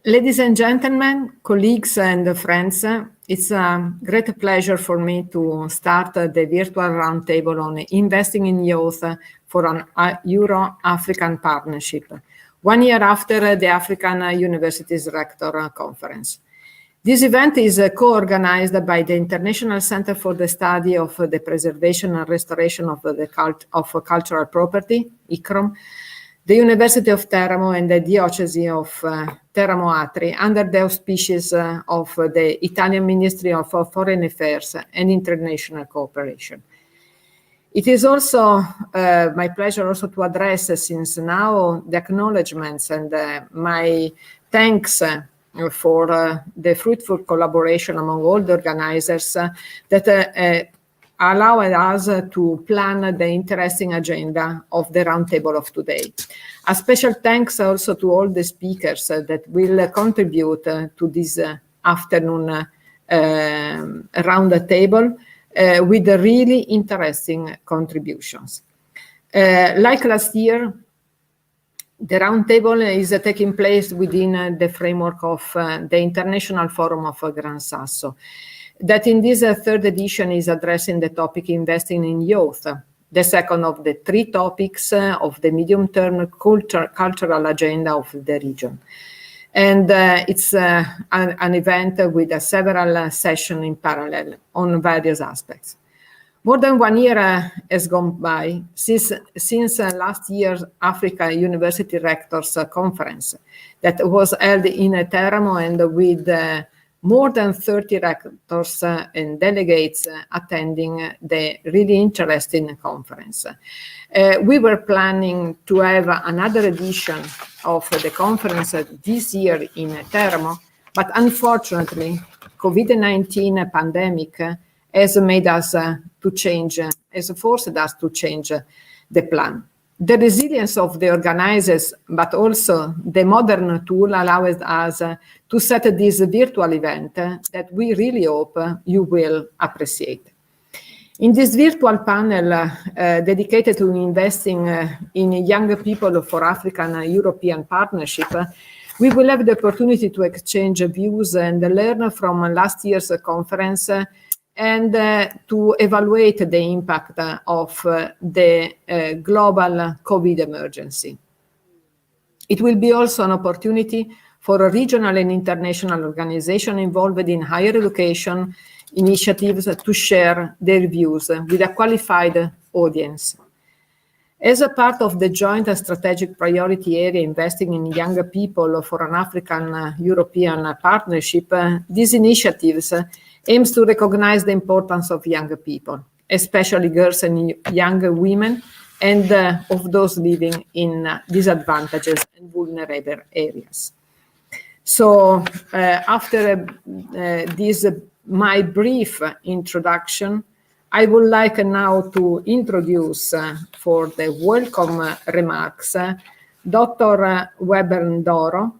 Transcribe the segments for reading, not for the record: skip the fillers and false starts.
Ladies and gentlemen, colleagues and friends, it's a great pleasure for me to start the virtual roundtable on investing in youth for an Euro-African partnership, 1 year after the African Universities Rector Conference. This event is co-organized by the International Center for the Study of the Preservation and Restoration of Cultural Property, ICROM, the University of Teramo and the Diocese of Teramo Atri under the auspices of the Italian Ministry of Foreign Affairs and International Cooperation. It is also my pleasure also to address, since now, the acknowledgements and my thanks for the fruitful collaboration among all the organizers that allowed us to plan the interesting agenda of the roundtable of today. A special thanks also to all the speakers that will contribute to this afternoon roundtable with really interesting contributions. Like last year, the roundtable is taking place within the framework of the International Forum of Gran Sasso, that in this third edition is addressing the topic investing in youth, the second of the three topics of the medium-term cultural agenda of the region. And it's an event with several sessions in parallel on various aspects. More than 1 year has gone by since last year's Africa University Rectors Conference that was held in Teramo and with more than 30 rectors and delegates attending the really interesting conference. We were planning to have another edition of the conference this year in Teramo, but unfortunately, COVID-19 pandemic has made us to change, has forced us to change the plan. The resilience of the organizers, but also the modern tool allows us to set this virtual event that we really hope you will appreciate. In this virtual panel dedicated to investing in young people for African-European partnership, we will have the opportunity to exchange views and learn from last year's conference and to evaluate the impact of the global COVID emergency. It will be also an opportunity for a regional and international organization involved in higher education initiatives to share their views with a qualified audience. As a part of the joint strategic priority area investing in young people for an African-European partnership, these initiatives aims to recognize the importance of young people, especially girls and young women, and of those living in disadvantaged and vulnerable areas. So after this, my brief introduction, I would like now to introduce for the welcome remarks, Dr. Weber Ndoro,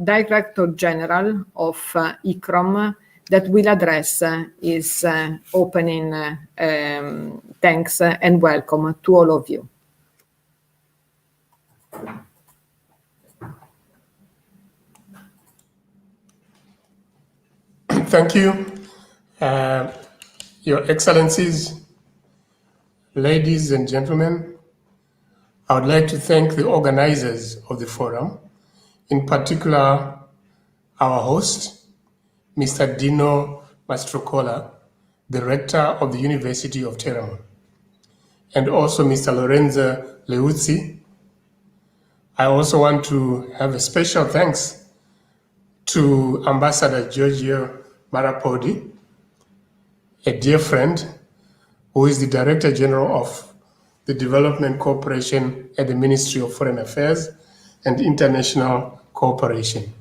Director General of ICROM, that will address his opening thanks and welcome to all of you. Thank you, Your Excellencies, ladies and gentlemen. I would like to thank the organizers of the forum, in particular our host, Mr. Dino Mastrocola, the Rector of the University of Teramo, and also Mr. Lorenzo Leuzzi. I also want to have a special thanks to Ambassador Giorgio Marapodi, a dear friend who is the Director General of the Development Cooperation at the Ministry of Foreign Affairs and International Cooperation.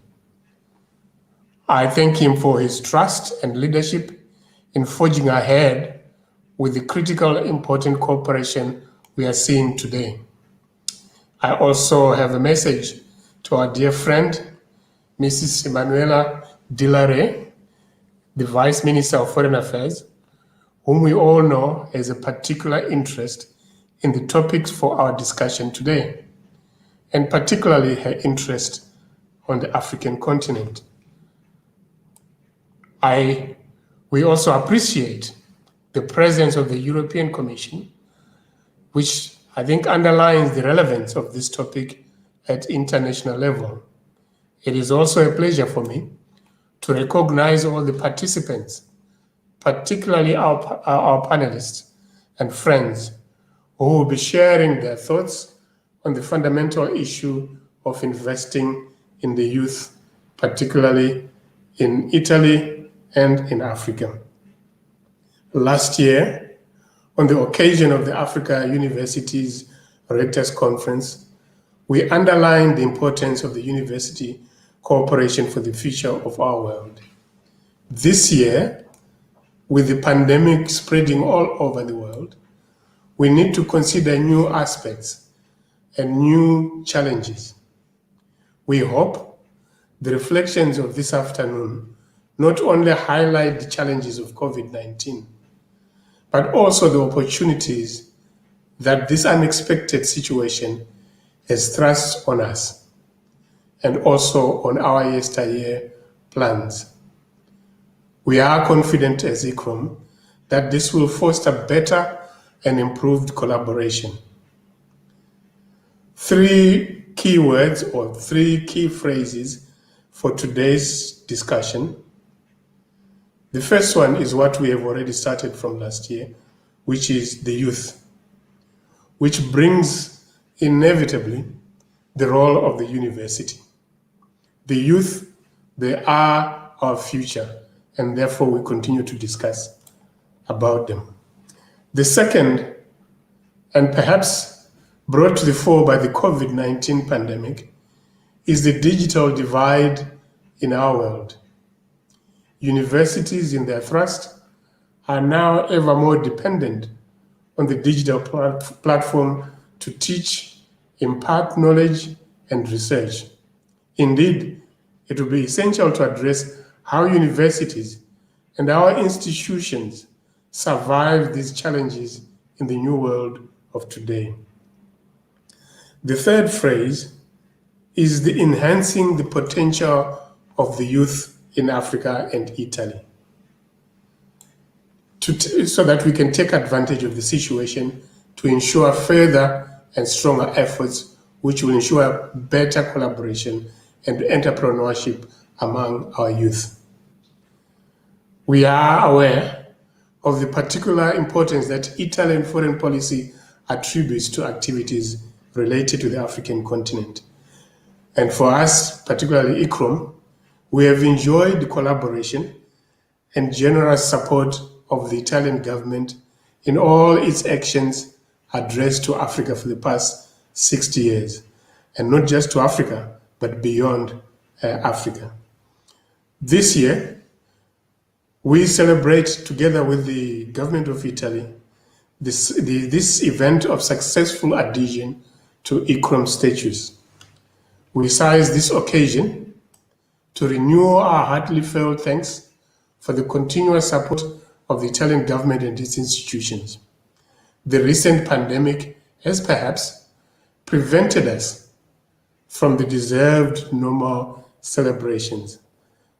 I thank him for his trust and leadership in forging ahead with the critical important cooperation we are seeing today. I also have a message to our dear friend, Mrs. Emanuela Dillare, the Vice Minister of Foreign Affairs, whom we all know has a particular interest in the topics for our discussion today, and particularly her interest on the African continent. We also appreciate the presence of the European Commission, which I think underlines the relevance of this topic at international level. It is also a pleasure for me to recognize all the participants, particularly our panelists and friends, who will be sharing their thoughts on the fundamental issue of investing in the youth, particularly in Italy and in Africa. Last year, on the occasion of the Africa University's Rectors Conference, we underlined the importance of the university cooperation for the future of our world. This year, with the pandemic spreading all over the world, we need to consider new aspects and new challenges. We hope the reflections of this afternoon not only highlight the challenges of COVID-19, but also the opportunities that this unexpected situation has thrust on us, and also on our yesteryear plans. We are confident as ICROM that this will foster better and improved collaboration. 3 key words or 3 key phrases for today's discussion. The first one is what we have already started from last year, which is the youth, which brings inevitably the role of the university. The youth, they are our future, and therefore we continue to discuss about them. The second, and perhaps brought to the fore by the COVID-19 pandemic, is the digital divide in our world. Universities in their thrust are now ever more dependent on the digital platform to teach, impart knowledge, and research. Indeed, it will be essential to address how universities and our institutions survive these challenges in the new world of today. The third phrase is the enhancing the potential of the youth in Africa and Italy, so that we can take advantage of the situation to ensure further and stronger efforts which will ensure better collaboration and entrepreneurship among our youth. We are aware of the particular importance that Italian foreign policy attributes to activities related to the African continent. And for us, particularly ICROM, we have enjoyed the collaboration and generous support of the Italian government in all its actions addressed to Africa for the past 60 years, and not just to Africa, but beyond Africa. This year, we celebrate together with the government of Italy this event of successful adhesion to ICROM status. We seize this occasion to renew our heartily felt thanks for the continuous support of the Italian government and its institutions. The recent pandemic has perhaps prevented us from the deserved normal celebrations,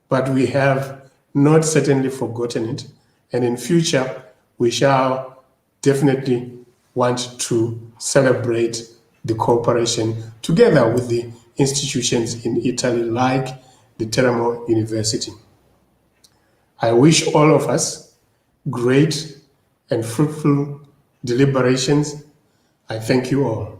but we have not certainly forgotten it, and in future we shall definitely want to celebrate the cooperation together with the institutions in Italy like the Teramo University. I wish all of us great and fruitful deliberations. I thank you all.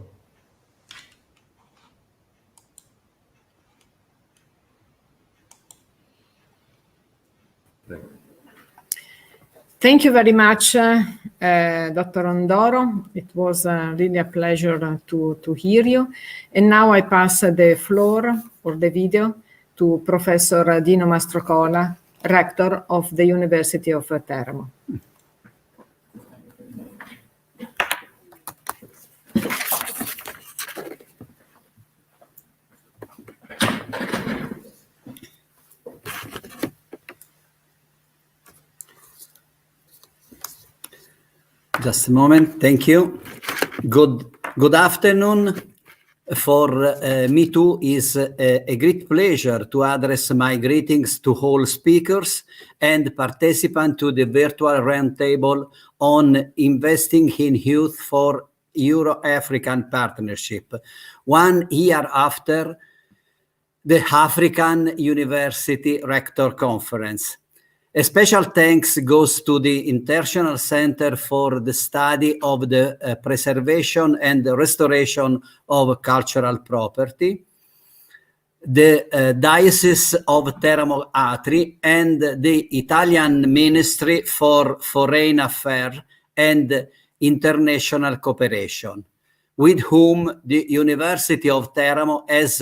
Thank you very much, Dr. Ondoro. It was really a pleasure to hear you. And now I pass the floor for the video to Professor Dino Mastrocola, Rector of the University of Teramo. Just a moment. Thank you. Good afternoon. For me too is a great pleasure to address my greetings to all speakers and participants to the virtual roundtable on investing in youth for Euro-African partnership, 1 year after the African University Rector Conference. A special thanks goes to the International Center for the Study of the Preservation and Restoration of Cultural Property, the Diocese of Teramo Atri, and the Italian Ministry for Foreign Affairs and International Cooperation, with whom the University of Teramo has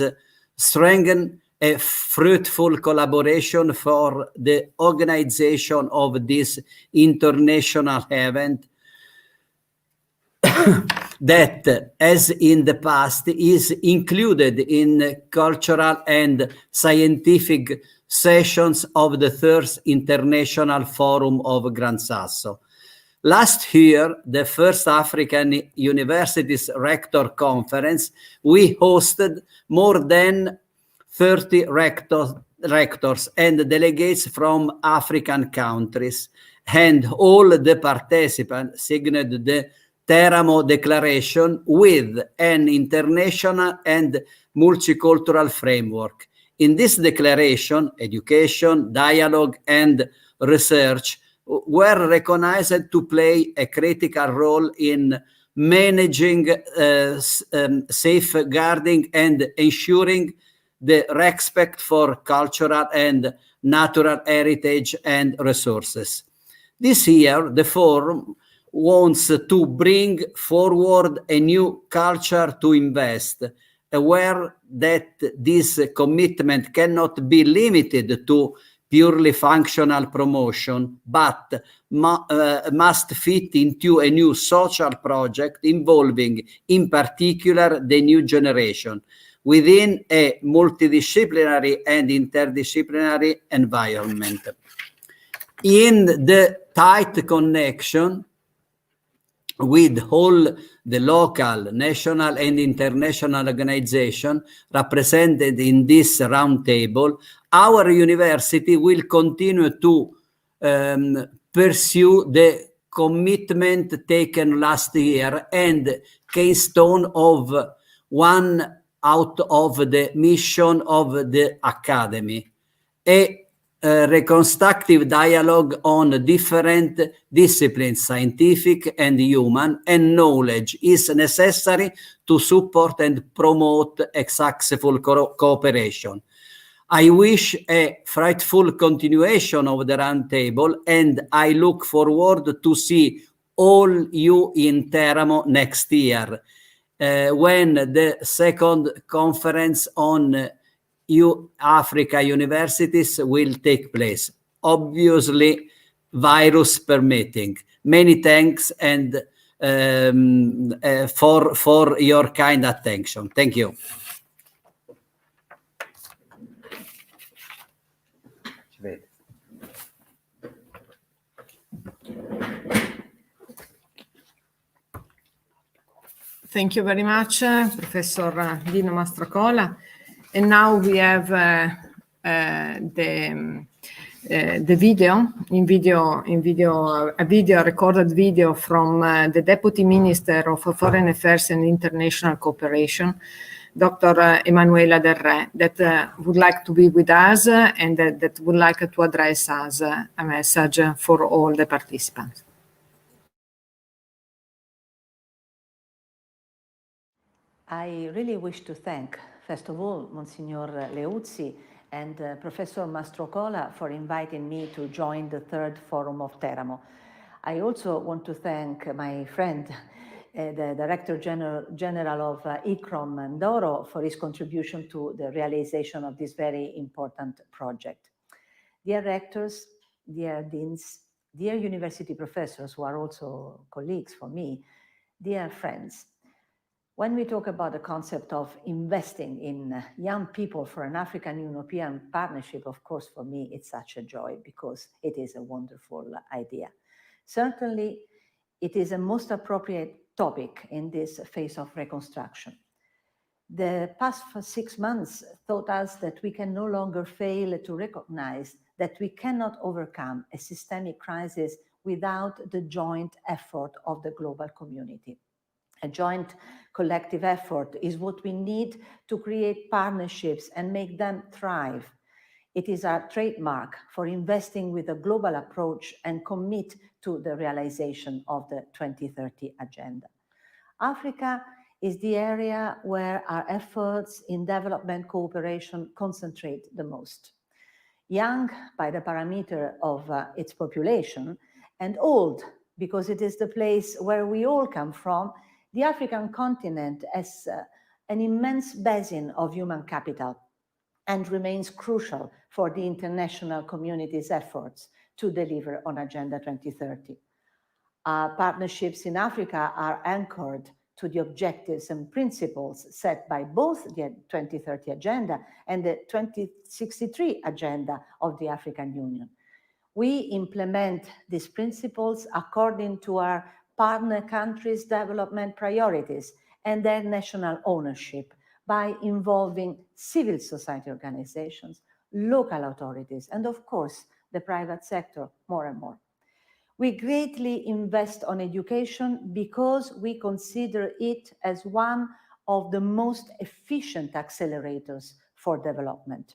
strengthened a fruitful collaboration for the organization of this international event that, as in the past, is included in cultural and scientific sessions of the Third International Forum of Gran Sasso. Last year, the first African Universities Rector Conference, we hosted more than 30 rectors and delegates from African countries, and all the participants signed the Teramo Declaration with an international and multicultural framework. In this declaration, education, dialogue, and research were recognized to play a critical role in managing, safeguarding, and ensuring the respect for cultural and natural heritage and resources. This year, the forum wants to bring forward a new culture to invest, aware that this commitment cannot be limited to purely functional promotion, but must fit into a new social project involving, in particular, the new generation, within a multidisciplinary and interdisciplinary environment. In the tight connection with all the local, national, and international organizations represented in this roundtable, our university will continue to pursue the commitment taken last year and keystone of one out of the mission of the Academy, a reconstructive dialogue on different disciplines, scientific and human, and knowledge is necessary to support and promote a successful cooperation. I wish a fruitful continuation of the roundtable, and I look forward to see all you in Teramo next year, when the second conference on Africa universities will take place, obviously virus permitting. Many thanks and for your kind attention. Thank you. Thank you very much, Professor Dino Mastrocola. And now we have a recorded video from the Deputy Minister of Foreign Affairs and International Cooperation, Dr. Emanuela Del Re, that would like to be with us and that would like to address us a message for all the participants. I really wish to thank, first of all, Monsignor Leuzzi and Professor Mastrocola for inviting me to join the third Forum of Teramo. I also want to thank my friend, the Director General of ICROM, Mandoro, for his contribution to the realization of this very important project. Dear rectors, dear deans, dear university professors, who are also colleagues for me, dear friends, when we talk about the concept of investing in young people for an African-European partnership, of course, for me, it's such a joy because it is a wonderful idea. Certainly, it is a most appropriate topic in this phase of reconstruction. The past 6 months taught us that we can no longer fail to recognize that we cannot overcome a systemic crisis without the joint effort of the global community. A joint collective effort is what we need to create partnerships and make them thrive. It is our trademark for investing with a global approach and commit to the realization of the 2030 agenda. Africa is the area where our efforts in development cooperation concentrate the most. Young by the parameter of its population, and old because it is the place where we all come from, the African continent has an immense basin of human capital and remains crucial for the international community's efforts to deliver on Agenda 2030. Our partnerships in Africa are anchored to the objectives and principles set by both the 2030 Agenda and the 2063 Agenda of the African Union. We implement these principles according to our partner countries' development priorities and their national ownership by involving civil society organizations, local authorities, and of course, the private sector more and more. We greatly invest on education because we consider it as one of the most efficient accelerators for development.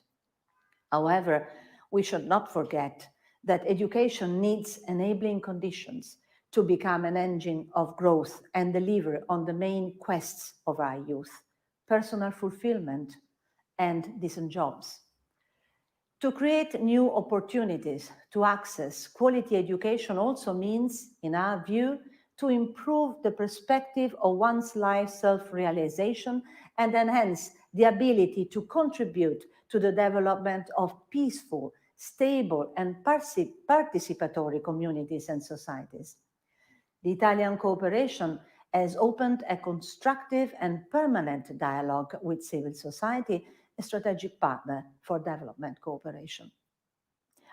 However, we should not forget that education needs enabling conditions to become an engine of growth and deliver on the main quests of our youth: personal fulfillment and decent jobs. To create new opportunities to access quality education also means, in our view, to improve the perspective of one's life self-realization and enhance the ability to contribute to the development of peaceful, stable, and participatory communities and societies. The Italian cooperation has opened a constructive and permanent dialogue with civil society, a strategic partner for development cooperation.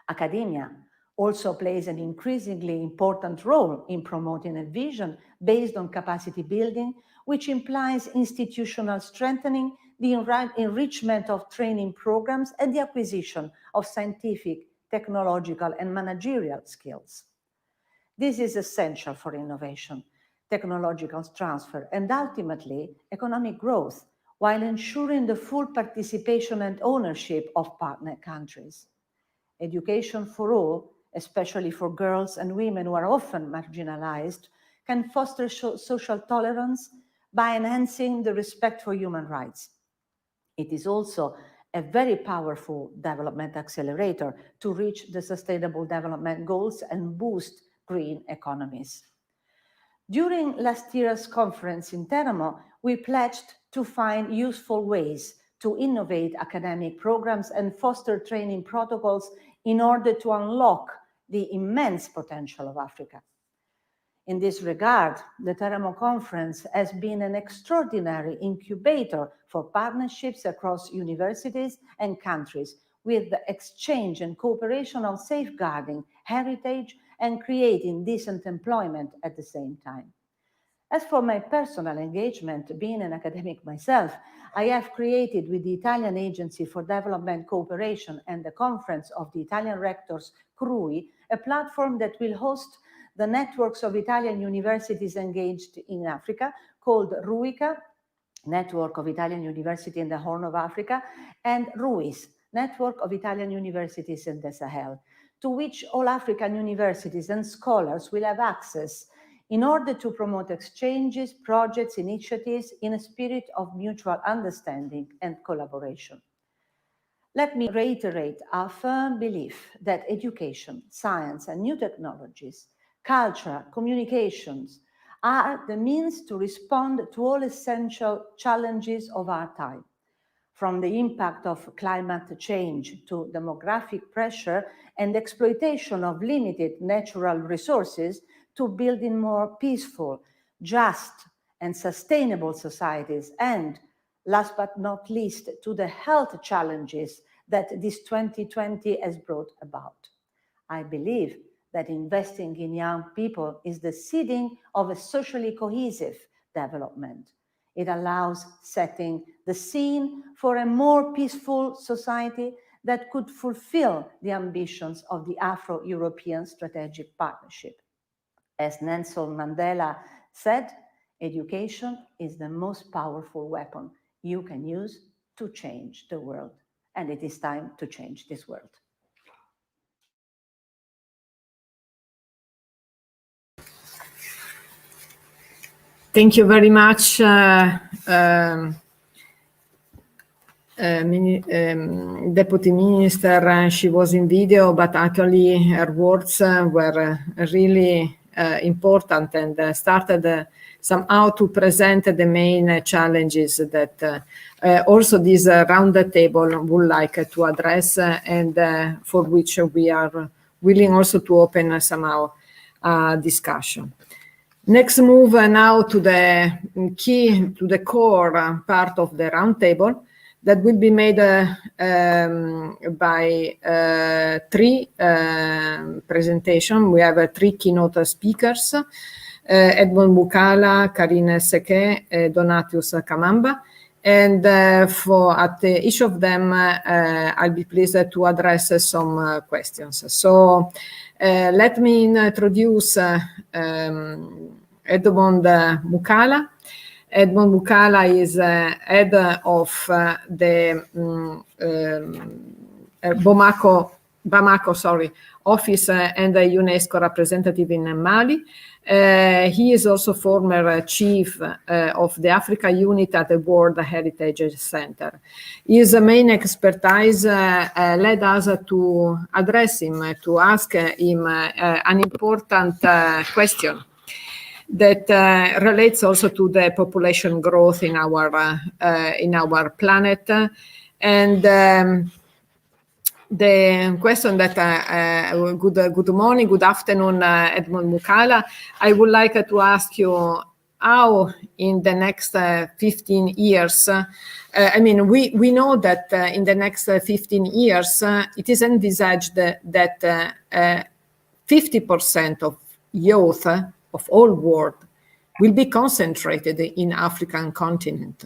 Academia also plays an increasingly important role in promoting a vision based on capacity building, which implies institutional strengthening, the enrichment of training programs, and the acquisition of scientific, technological, and managerial skills. This is essential for innovation, technological transfer, and ultimately economic growth, while ensuring the full participation and ownership of partner countries. Education for all, especially for girls and women who are often marginalized, can foster social tolerance by enhancing the respect for human rights. It is also a very powerful development accelerator to reach the Sustainable Development Goals and boost green economies. During last year's conference in Teramo, we pledged to find useful ways to innovate academic programs and foster training protocols in order to unlock the immense potential of Africa. In this regard, the Teramo Conference has been an extraordinary incubator for partnerships across universities and countries, with the exchange and cooperation on safeguarding heritage and creating decent employment at the same time. As for my personal engagement, being an academic myself, I have created with the Italian Agency for Development Cooperation and the Conference of the Italian Rectors, CRUI, a platform that will host the networks of Italian universities engaged in Africa, called RUICA, Network of Italian University in the Horn of Africa, and RUIS, Network of Italian Universities in the Sahel, to which all African universities and scholars will have access in order to promote exchanges, projects, initiatives in a spirit of mutual understanding and collaboration. Let me reiterate our firm belief that education, science, and new technologies, culture, communications are the means to respond to all essential challenges of our time, from the impact of climate change to demographic pressure and exploitation of limited natural resources, to building more peaceful, just, and sustainable societies, and last but not least, to the health challenges that this 2020 has brought about. I believe that investing in young people is the seeding of a socially cohesive development. It allows setting the scene for a more peaceful society that could fulfill the ambitions of the Afro-European Strategic Partnership. As Nelson Mandela said, education is the most powerful weapon you can use to change the world. And it is time to change this world. Thank you very much, Deputy Minister. She was in video, but actually her words were really important and started somehow to present the main challenges that also this round table would like to address and for which we are willing also to open somehow discussion. Next move now to the core part of the roundtable that will be made by three presentations. We have three keynote speakers, Edmond Bukala, Karine Seke, Donatius Camamba. And at each of them, I'll be pleased to address some questions. So let me introduce Edmond Bukala. Edmond Bukala is head of the Bamako office and a UNESCO representative in Mali. He is also former chief of the Africa unit at the World Heritage Center. His main expertise led us to address him, to ask him an important question that relates also to the population growth in our planet. And the question that, good morning, good afternoon, Edmond Bukala. I would like to ask you how in the next 15 years, I mean, we know that in the next 15 years, it is envisaged that 50% of youth of all world will be concentrated in African continent.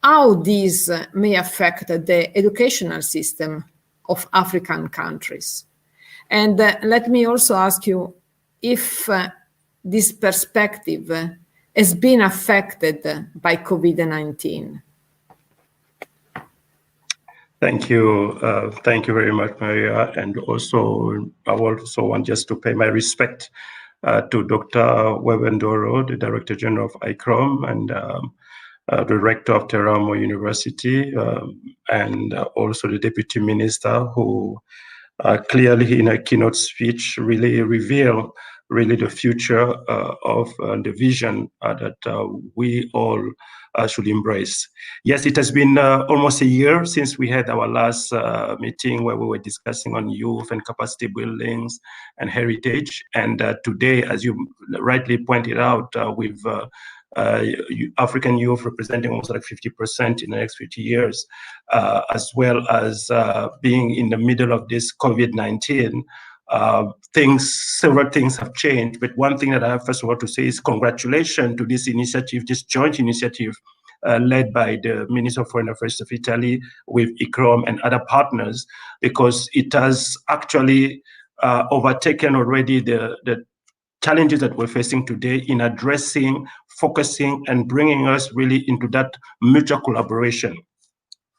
How this may affect the educational system of African countries. And let me also ask you if this perspective has been affected by COVID-19. Thank you very much, Maria. And also, I also want just to pay my respect to Dr. Webendoro, the Director General of ICROM, and the Rector of Teramo University, and also the Deputy Minister, who clearly in a keynote speech really revealed the future of the vision that we all should embrace. Yes, it has been almost a year since we had our last meeting where we were discussing on youth and capacity buildings and heritage. And today, as you rightly pointed out, with African youth representing almost like 50% in the next 50 years, as well as being in the middle of this COVID-19, several things have changed. But one thing that I have first of all to say is congratulations to this initiative, this joint initiative led by the Minister of Foreign Affairs of Italy with ICROM and other partners, because it has actually overtaken already the challenges that we're facing today in addressing, focusing, and bringing us really into that mutual collaboration.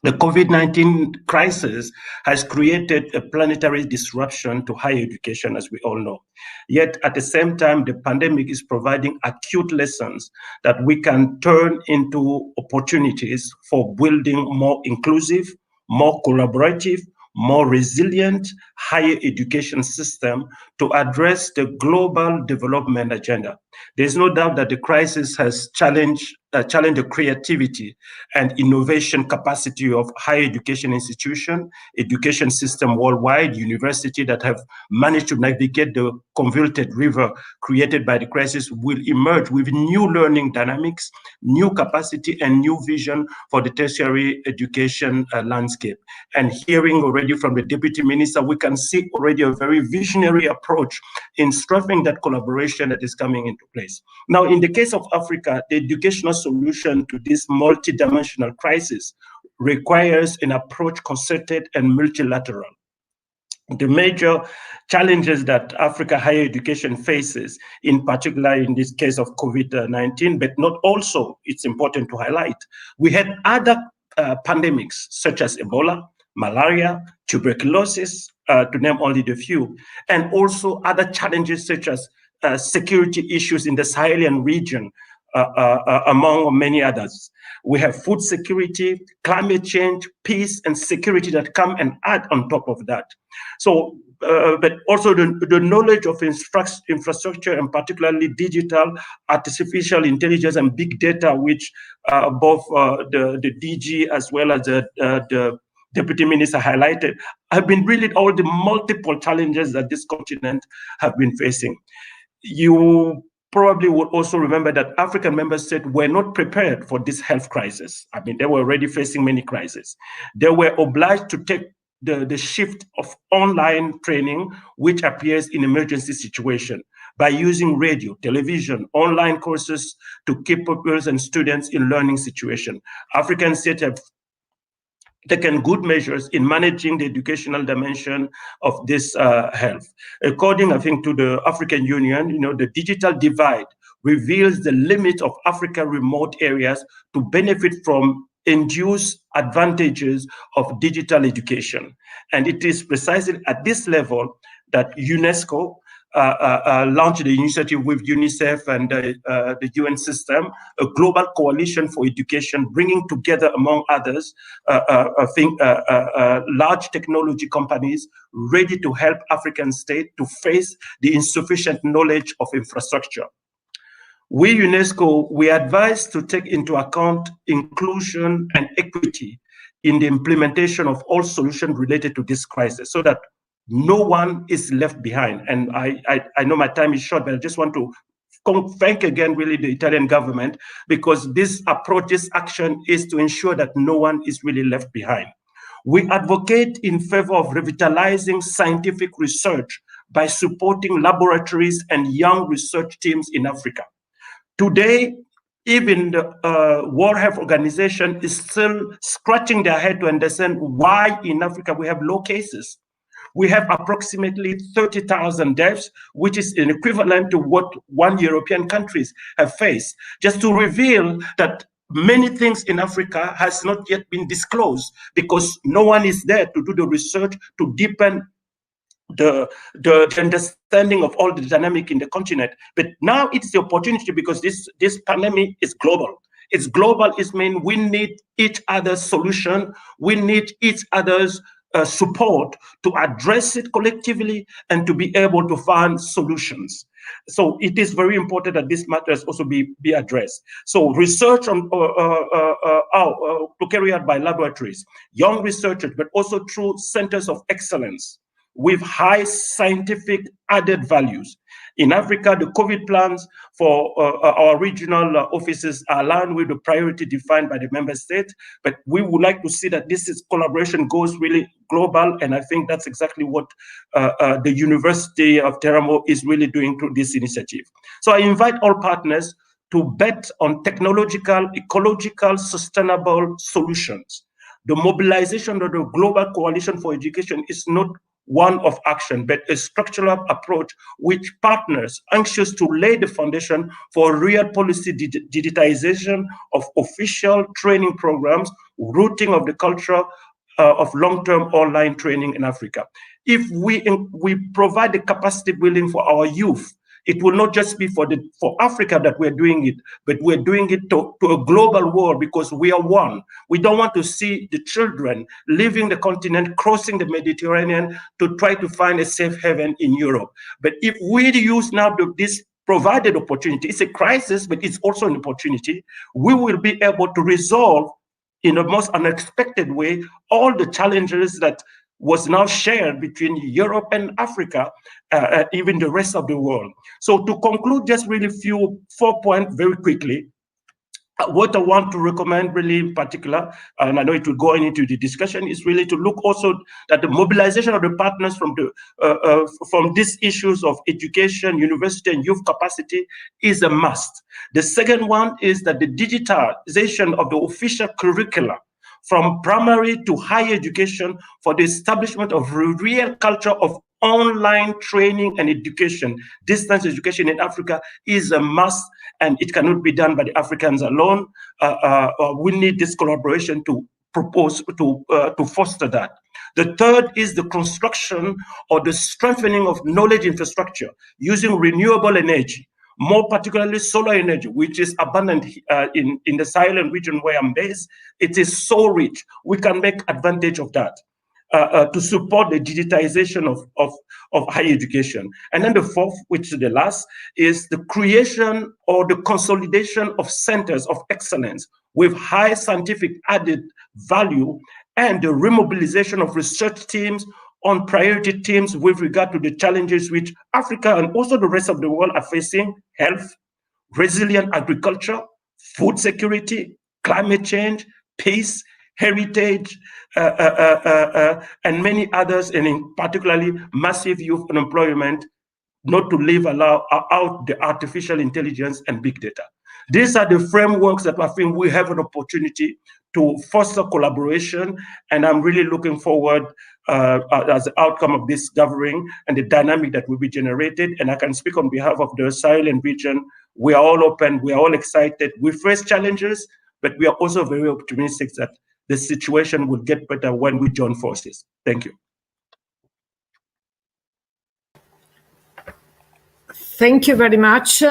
The COVID-19 crisis has created a planetary disruption to higher education, as we all know. Yet, at the same time, the pandemic is providing acute lessons that we can turn into opportunities for building more inclusive, more collaborative, more resilient higher education system to address the global development agenda. There's no doubt that the crisis has challenged the creativity and innovation capacity of higher education institutions, education system worldwide, universities that have managed to navigate the convoluted river created by the crisis will emerge with new learning dynamics, new capacity, and new vision for the tertiary education landscape. And hearing already from the Deputy Minister, we can see already a very visionary approach in strengthening that collaboration that is coming into place. Now, in the case of Africa, the educational solution to this multidimensional crisis requires an approach concerted and multilateral. The major challenges that Africa higher education faces, in particular in this case of COVID-19, but not also, it's important to highlight, we had other pandemics such as Ebola, malaria, tuberculosis, to name only the few, and also other challenges such as security issues in the Sahelian region, among many others. We have food security, climate change, peace, and security that come and add on top of that. So, but also the knowledge of infrastructure, and particularly digital, artificial intelligence, and big data, which both the DG as well as the Deputy Minister highlighted, have been really all the multiple challenges that this continent have been facing. You probably would also remember that African member states were not prepared for this health crisis. I mean, they were already facing many crises. They were obliged to take the shift of online training, which appears in emergency situation, by using radio, television, online courses to keep pupils and students in learning situation. African states have taken good measures in managing the educational dimension of this health. According, I think, to the African Union, the digital divide reveals the limit of African remote areas to benefit from induced advantages of digital education. And it is precisely at this level that UNESCO launched the initiative with UNICEF and the UN system, a global coalition for education, bringing together, among others, large technology companies ready to help African states to face the insufficient knowledge of infrastructure. We, UNESCO, we advise to take into account inclusion and equity in the implementation of all solutions related to this crisis, so that no one is left behind. And I know my time is short, but I just want to thank again really the Italian government, because this approach, this action is to ensure that no one is really left behind. We advocate in favor of revitalizing scientific research by supporting laboratories and young research teams in Africa. Today, even the World Health Organization is still scratching their head to understand why in Africa we have low cases. We have approximately 30,000 deaths, which is an equivalent to what one European countries have faced. Just to reveal that many things in Africa has not yet been disclosed, because no one is there to do the research to deepen the understanding of all the dynamic in the continent. But now it's the opportunity, because this pandemic is global. It's global. It means we need each other's solution. We need each other's support to address it collectively and to be able to find solutions. So it is very important that this matters also be addressed. So research on to carry out by laboratories, young researchers, but also through centers of excellence with high scientific added values. In Africa, the COVID plans for our regional offices are aligned with the priority defined by the member state, but we would like to see that collaboration goes really global, and I think that's exactly what the University of Teramo is really doing through this initiative. So I invite all partners to bet on technological, ecological, sustainable solutions. The mobilization of the Global Coalition for Education is not one of action, but a structural approach which partners anxious to lay the foundation for real policy digitization of official training programs, rooting of the culture of long-term online training in Africa. If we provide the capacity building for our youth, it will not just be for Africa that we're doing it, but we're doing it to a global world, because we are one. We don't want to see the children leaving the continent, crossing the Mediterranean to try to find a safe haven in Europe. But if we use now this provided opportunity. It's a crisis, but it's also an opportunity. We will be able to resolve in the most unexpected way all the challenges that was now shared between Europe and Africa, even the rest of the world. So to conclude, just really 4 points very quickly. What I want to recommend really in particular, and I know it will go into the discussion, is really to look also at the mobilization of the partners from these issues of education, university, and youth capacity is a must. The second one is that the digitization of the official curricula from primary to higher education for the establishment of a real culture of online training and education, distance education in Africa is a must, and it cannot be done by the Africans alone. We need this collaboration to foster that. The third is the construction or the strengthening of knowledge infrastructure using renewable energy, more particularly solar energy, which is abundant in the Sahel region where I'm based. It is so rich. We can make advantage of that to support the digitization of higher education. And then the fourth, which is the last, is the creation or the consolidation of centers of excellence with high scientific added value, and the remobilization of research teams on priority teams with regard to the challenges which Africa and also the rest of the world are facing: health, resilient agriculture, food security, climate change, peace, heritage, and many others, and in particularly massive youth unemployment, not to leave out the artificial intelligence and big data. These are the frameworks that I think we have an opportunity to foster collaboration, and I'm really looking forward as the outcome of this gathering and the dynamic that will be generated. And I can speak on behalf of the Sahel region. We are all open, we are all excited. We face challenges, but we are also very optimistic that the situation will get better when we join forces. Thank you. Thank you very much,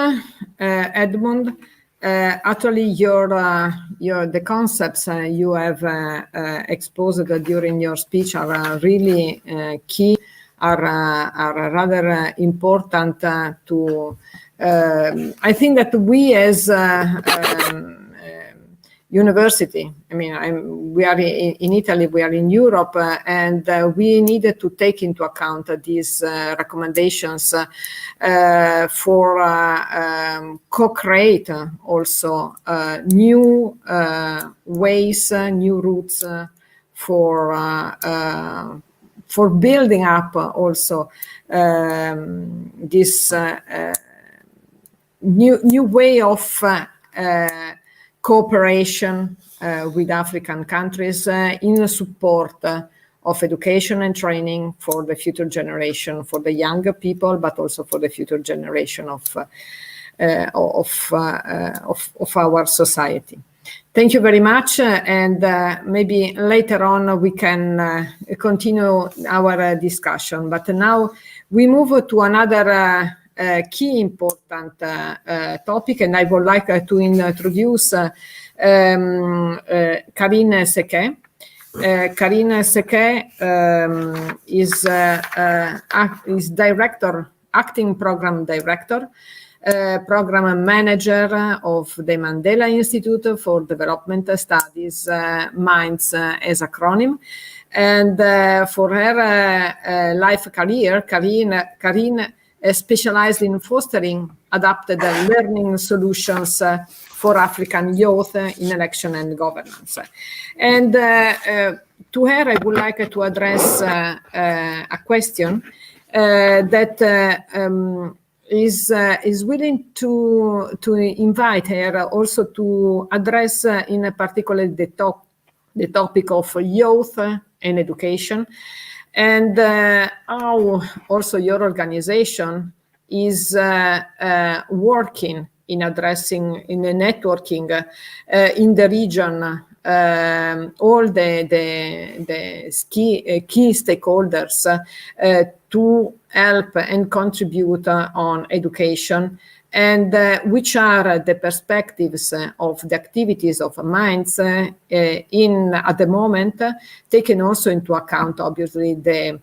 Edmund. Actually, the concepts you have exposed during your speech are really key, are rather important to. I think that we as university, I mean, we are in Italy, we are in Europe, and we needed to take into account these recommendations for co-create also new ways, new routes for building up also this new way of cooperation with African countries in support of education and training for the future generation, for the younger people, but also for the future generation of our society. Thank you very much, and maybe later on we can continue our discussion. But now we move to another key important topic, and I would like to introduce Karine Sequet. Karine Sequet is acting program director, program manager of the Mandela Institute for Development Studies, MINDS as acronym. And for her life career, Karine specialized in fostering adapted learning solutions for African youth in election and governance. And to her, I would like to address a question that is willing to invite her also to address in particular the topic of youth and education, and how also your organization is working in addressing, in the networking in the region, all the key stakeholders to help and contribute on education, and which are the perspectives of the activities of MINDS at the moment, taking also into account, obviously, the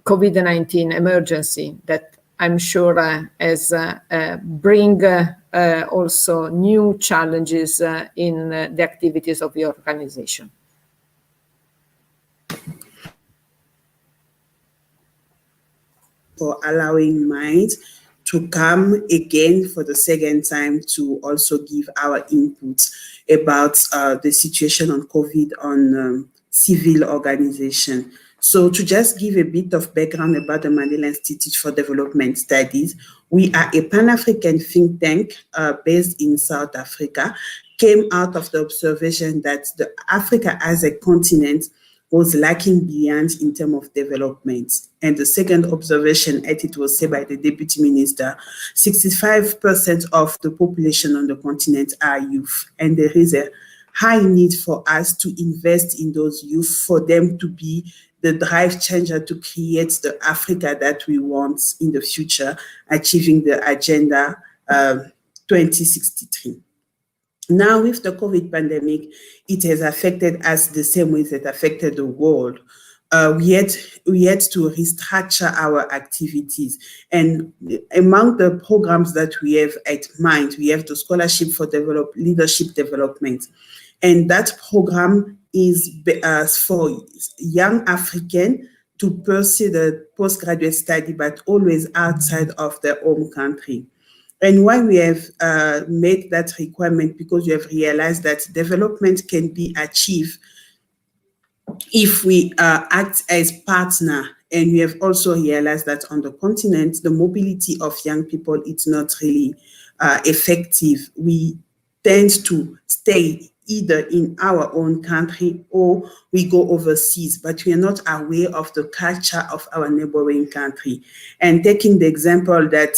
COVID-19 emergency that I'm sure has bring also new challenges in the activities of the organization. For allowing Mind to come again for the second time to also give our input about the situation on COVID on civil organization. So to just give a bit of background about the Mandela Institute for Development Studies, we are a Pan-African think tank based in South Africa, came out of the observation that Africa as a continent was lacking beyond in terms of development. And the second observation, as it was said by the Deputy Minister, 65% of the population on the continent are youth. And there is a high need for us to invest in those youth, for them to be the drive changer to create the Africa that we want in the future, achieving the Agenda 2063. Now, with the COVID pandemic, it has affected us the same way that affected the world. We had to restructure our activities. And among the programs that we have at Mind, we have the Scholarship for Leadership Development. And that program is for young Africans to pursue the postgraduate study, but always outside of their home country. And why we have made that requirement, because we have realized that development can be achieved if we act as partner. And we have also realized that on the continent, the mobility of young people is not really effective. We tend to stay either in our own country or we go overseas, but we are not aware of the culture of our neighboring country. And taking the example that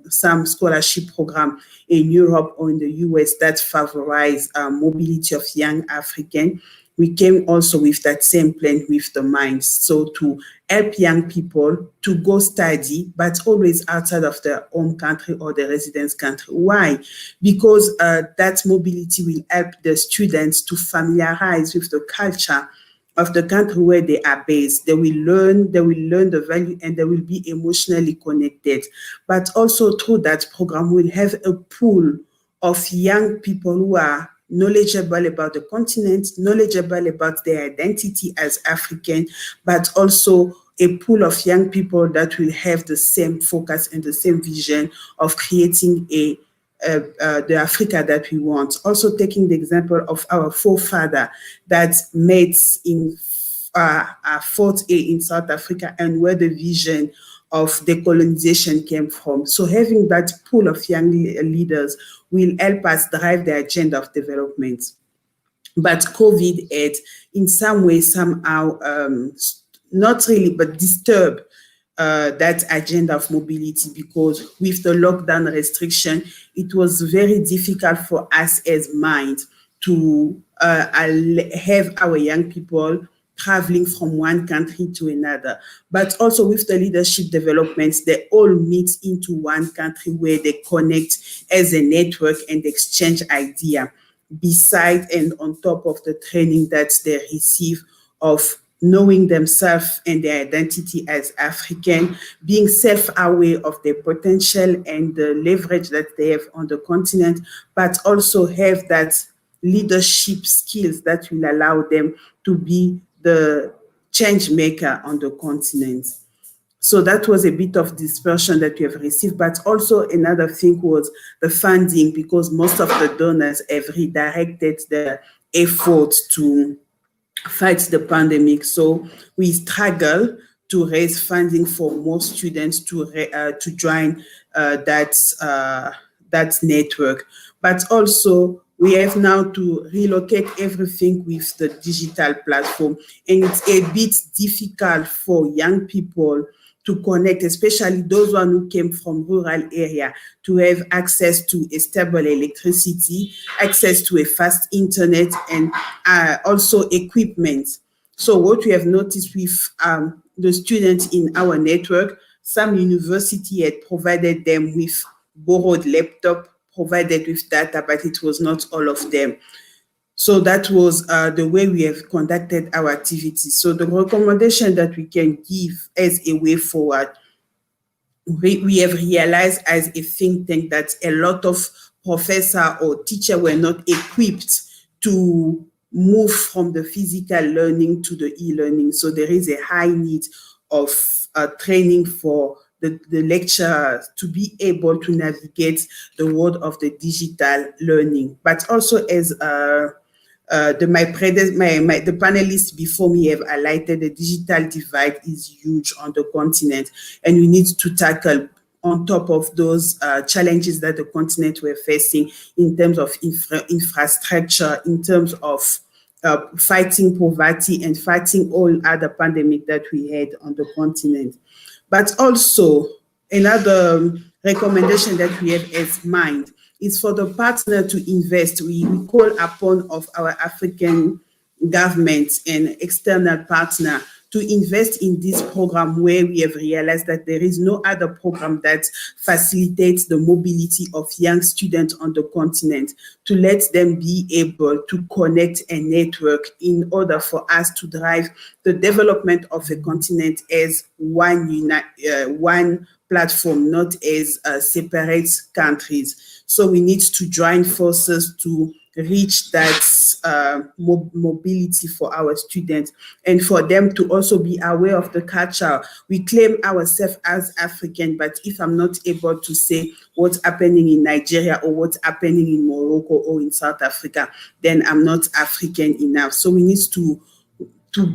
some scholarship program in Europe or in the US that favorize mobility of young African, we came also with that same plan with the Mind. So to help young people to go study, but always outside of their home country or their residence country. Why? Because that mobility will help the students to familiarize with the culture of the country where they are based. They will learn the value, and they will be emotionally connected. But also through that program, we'll have a pool of young people who are knowledgeable about the continent, knowledgeable about their identity as African, but also a pool of young people that will have the same focus and the same vision of creating the Africa that we want. Also taking the example of our forefather that met in Fort A in South Africa, and where the vision of decolonization came from. So having that pool of young leaders will help us drive the agenda of development. But COVID had, in some way, somehow, not really, but disturbed that agenda of mobility, because with the lockdown restriction, it was very difficult for us as Mind to have our young people traveling from one country to another. But also with the leadership developments, they all meet into one country where they connect as a network and exchange idea, beside and on top of the training that they receive of knowing themselves and their identity as African, being self-aware of their potential and the leverage that they have on the continent, but also have that leadership skills that will allow them to be the change maker on the continent. So that was a bit of dispersion that we have received, but also another thing was the funding, because most of the donors have redirected the effort to fight the pandemic. So we struggle to raise funding for more students to join that network. But also we have now to relocate everything with the digital platform. And it's a bit difficult for young people to connect, especially those who came from rural area, to have access to a stable electricity, access to a fast internet, and also equipment. So what we have noticed with the students in our network, some university had provided them with borrowed laptop, provided with data, but it was not all of them. So that was the way we have conducted our activities. So the recommendation that we can give as a way forward we have realized as a think tank that a lot of professors or teachers were not equipped to move from the physical learning to the e-learning. So there is a high need of training for the lecturers to be able to navigate the world of the digital learning. But also, as the panelists before me have highlighted, the digital divide is huge on the continent, and we need to tackle, on top of those challenges that the continent were facing in terms of infrastructure, in terms of fighting poverty and fighting all other pandemic that we had on the continent. But also, another recommendation that we have as mind is for the partner to invest. We call upon of our African governments and external partner to invest in this program, where we have realized that there is no other program that facilitates the mobility of young students on the continent, to let them be able to connect and network in order for us to drive the development of a continent as one platform, not as separate countries. So we need to join forces to reach that mobility for our students, and for them to also be aware of the culture. We claim ourselves as African, but if I'm not able to say what's happening in Nigeria or what's happening in Morocco or in South Africa, then I'm not African enough. So we need to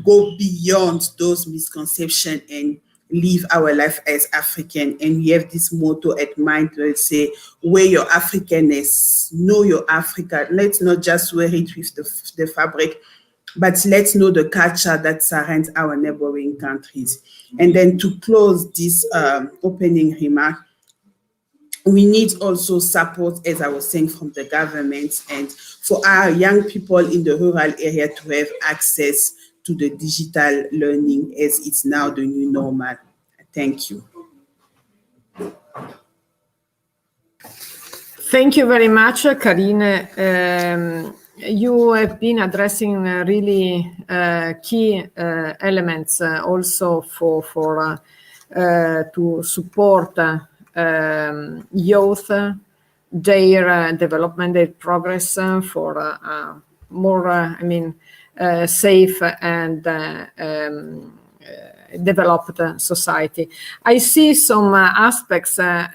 go beyond those misconceptions and live our life as African. And we have this motto at mind where say, wear your Africanness, know your Africa. Let's not just wear it with the fabric, but let's know the culture that surrounds our neighboring countries. And then to close this opening remark, we need also support, as I was saying, from the government, and for our young people in the rural area to have access to the digital learning, as it's now the new normal. Thank you. Thank you very much, Karine. You have been addressing really key elements also for to support youth, their development, their progress for more, safe and developed society. I see some aspects that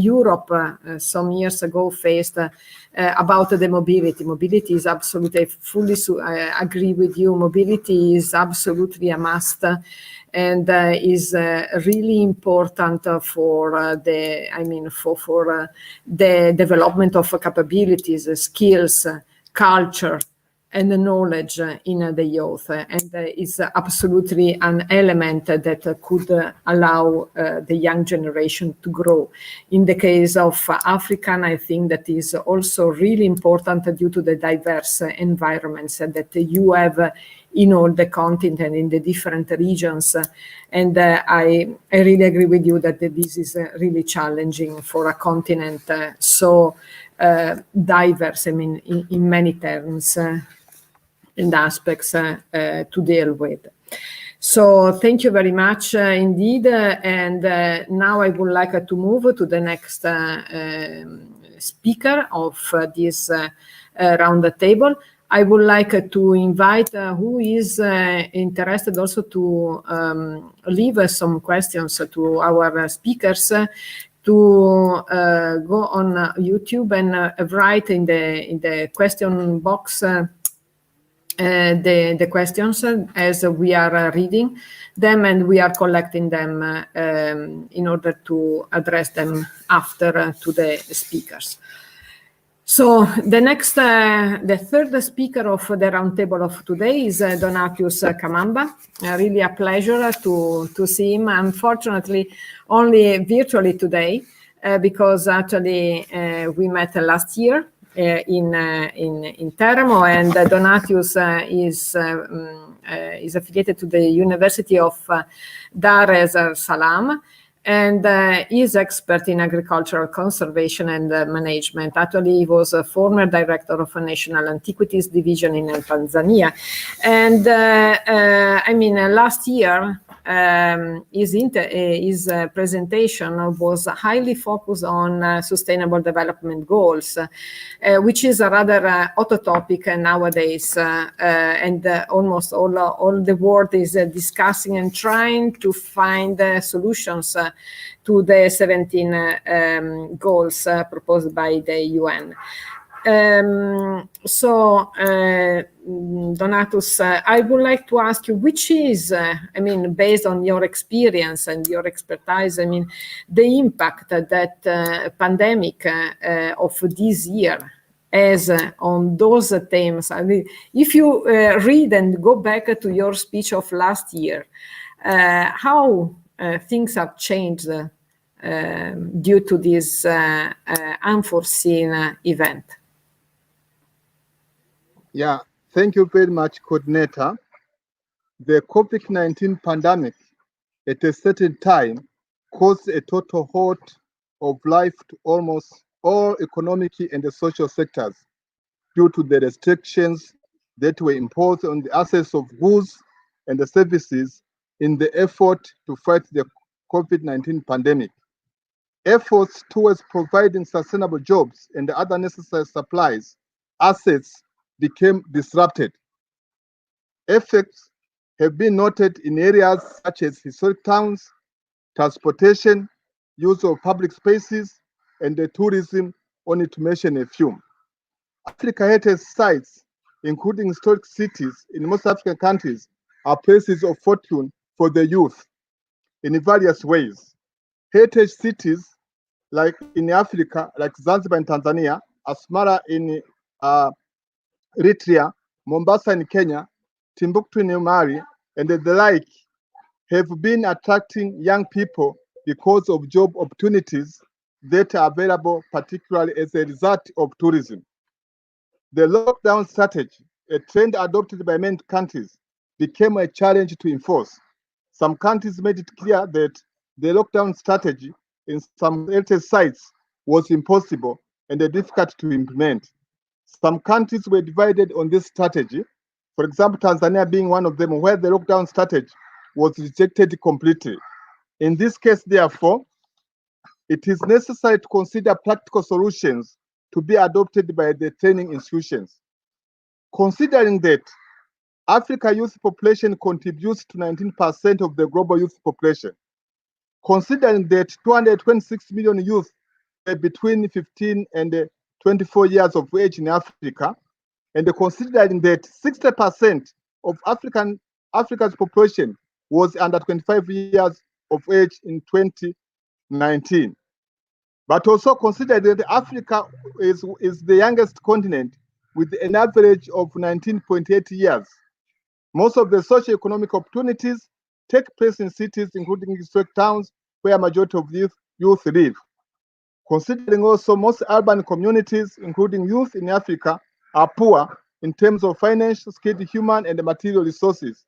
Europe some years ago faced about the mobility. Mobility is absolutely, I fully agree with you. Mobility is absolutely a must, and is really important for the development of capabilities, skills, culture, and the knowledge in the youth, and is absolutely an element that could allow the young generation to grow. In the case of African, I think that is also really important due to the diverse environments that you have in all the continent and in the different regions. And I really agree with you that this is really challenging for a continent so diverse, in many terms and aspects to deal with. So thank you very much indeed. And now I would like to move to the next speaker of this round table. I would like to invite who is interested also to leave some questions to our speakers to go on YouTube and write in the question box the questions as we are reading them, and we are collecting them in order to address them after to the speakers. So the next, the third speaker of the roundtable of today is Donatius Camamba. Really a pleasure to see him. Unfortunately, only virtually today, because actually we met last year in Teramo, and Donatius is affiliated to the University of Dar es Salaam, and is expert in agricultural conservation and management. Actually, he was a former director of a National Antiquities Division in Tanzania. And last year, his presentation was highly focused on sustainable development goals, which is a rather hot topic nowadays, and almost all the world is discussing and trying to find solutions to the 17 goals proposed by the UN. Donatus, I would like to ask you, which is, based on your experience and your expertise, the impact that pandemic of this year has on those themes. If you read and go back to your speech of last year, how things have changed due to this unforeseen event? Yeah, thank you very much, coordinator. The COVID-19 pandemic at a certain time caused a total halt of life to almost all economic and the social sectors due to the restrictions that were imposed on the access of goods and the services in the effort to fight the COVID-19 pandemic. Efforts towards providing sustainable jobs and other necessary supplies, assets became disrupted. Effects have been noted in areas such as historic towns, transportation, use of public spaces, and the tourism, only to mention a few. Africa heritage sites, including historic cities in most African countries, are places of fortune for the youth in various ways. Heritage cities, like in Africa, like Zanzibar in Tanzania, Asmara in Eritrea, Mombasa in Kenya, Timbuktu in Mali, and the like, have been attracting young people because of job opportunities that are available, particularly as a result of tourism. The lockdown strategy, a trend adopted by many countries, became a challenge to enforce. Some countries made it clear that the lockdown strategy in some heritage sites was impossible and difficult to implement. Some countries were divided on this strategy. For example, Tanzania being one of them, where the lockdown strategy was rejected completely. In this case, therefore, it is necessary to consider practical solutions to be adopted by the training institutions. Considering that Africa youth population contributes to 19% of the global youth population, considering that 226 million youth between 15 and 24 years of age in Africa, and considering that 60% of Africa's population was under 25 years of age in 2019. But also consider that Africa is the youngest continent with an average of 19.8 years. Most of the socio-economic opportunities take place in cities, including historic towns, where a majority of youth live. Considering also most urban communities, including youth in Africa, are poor in terms of financial, skilled human and material resources.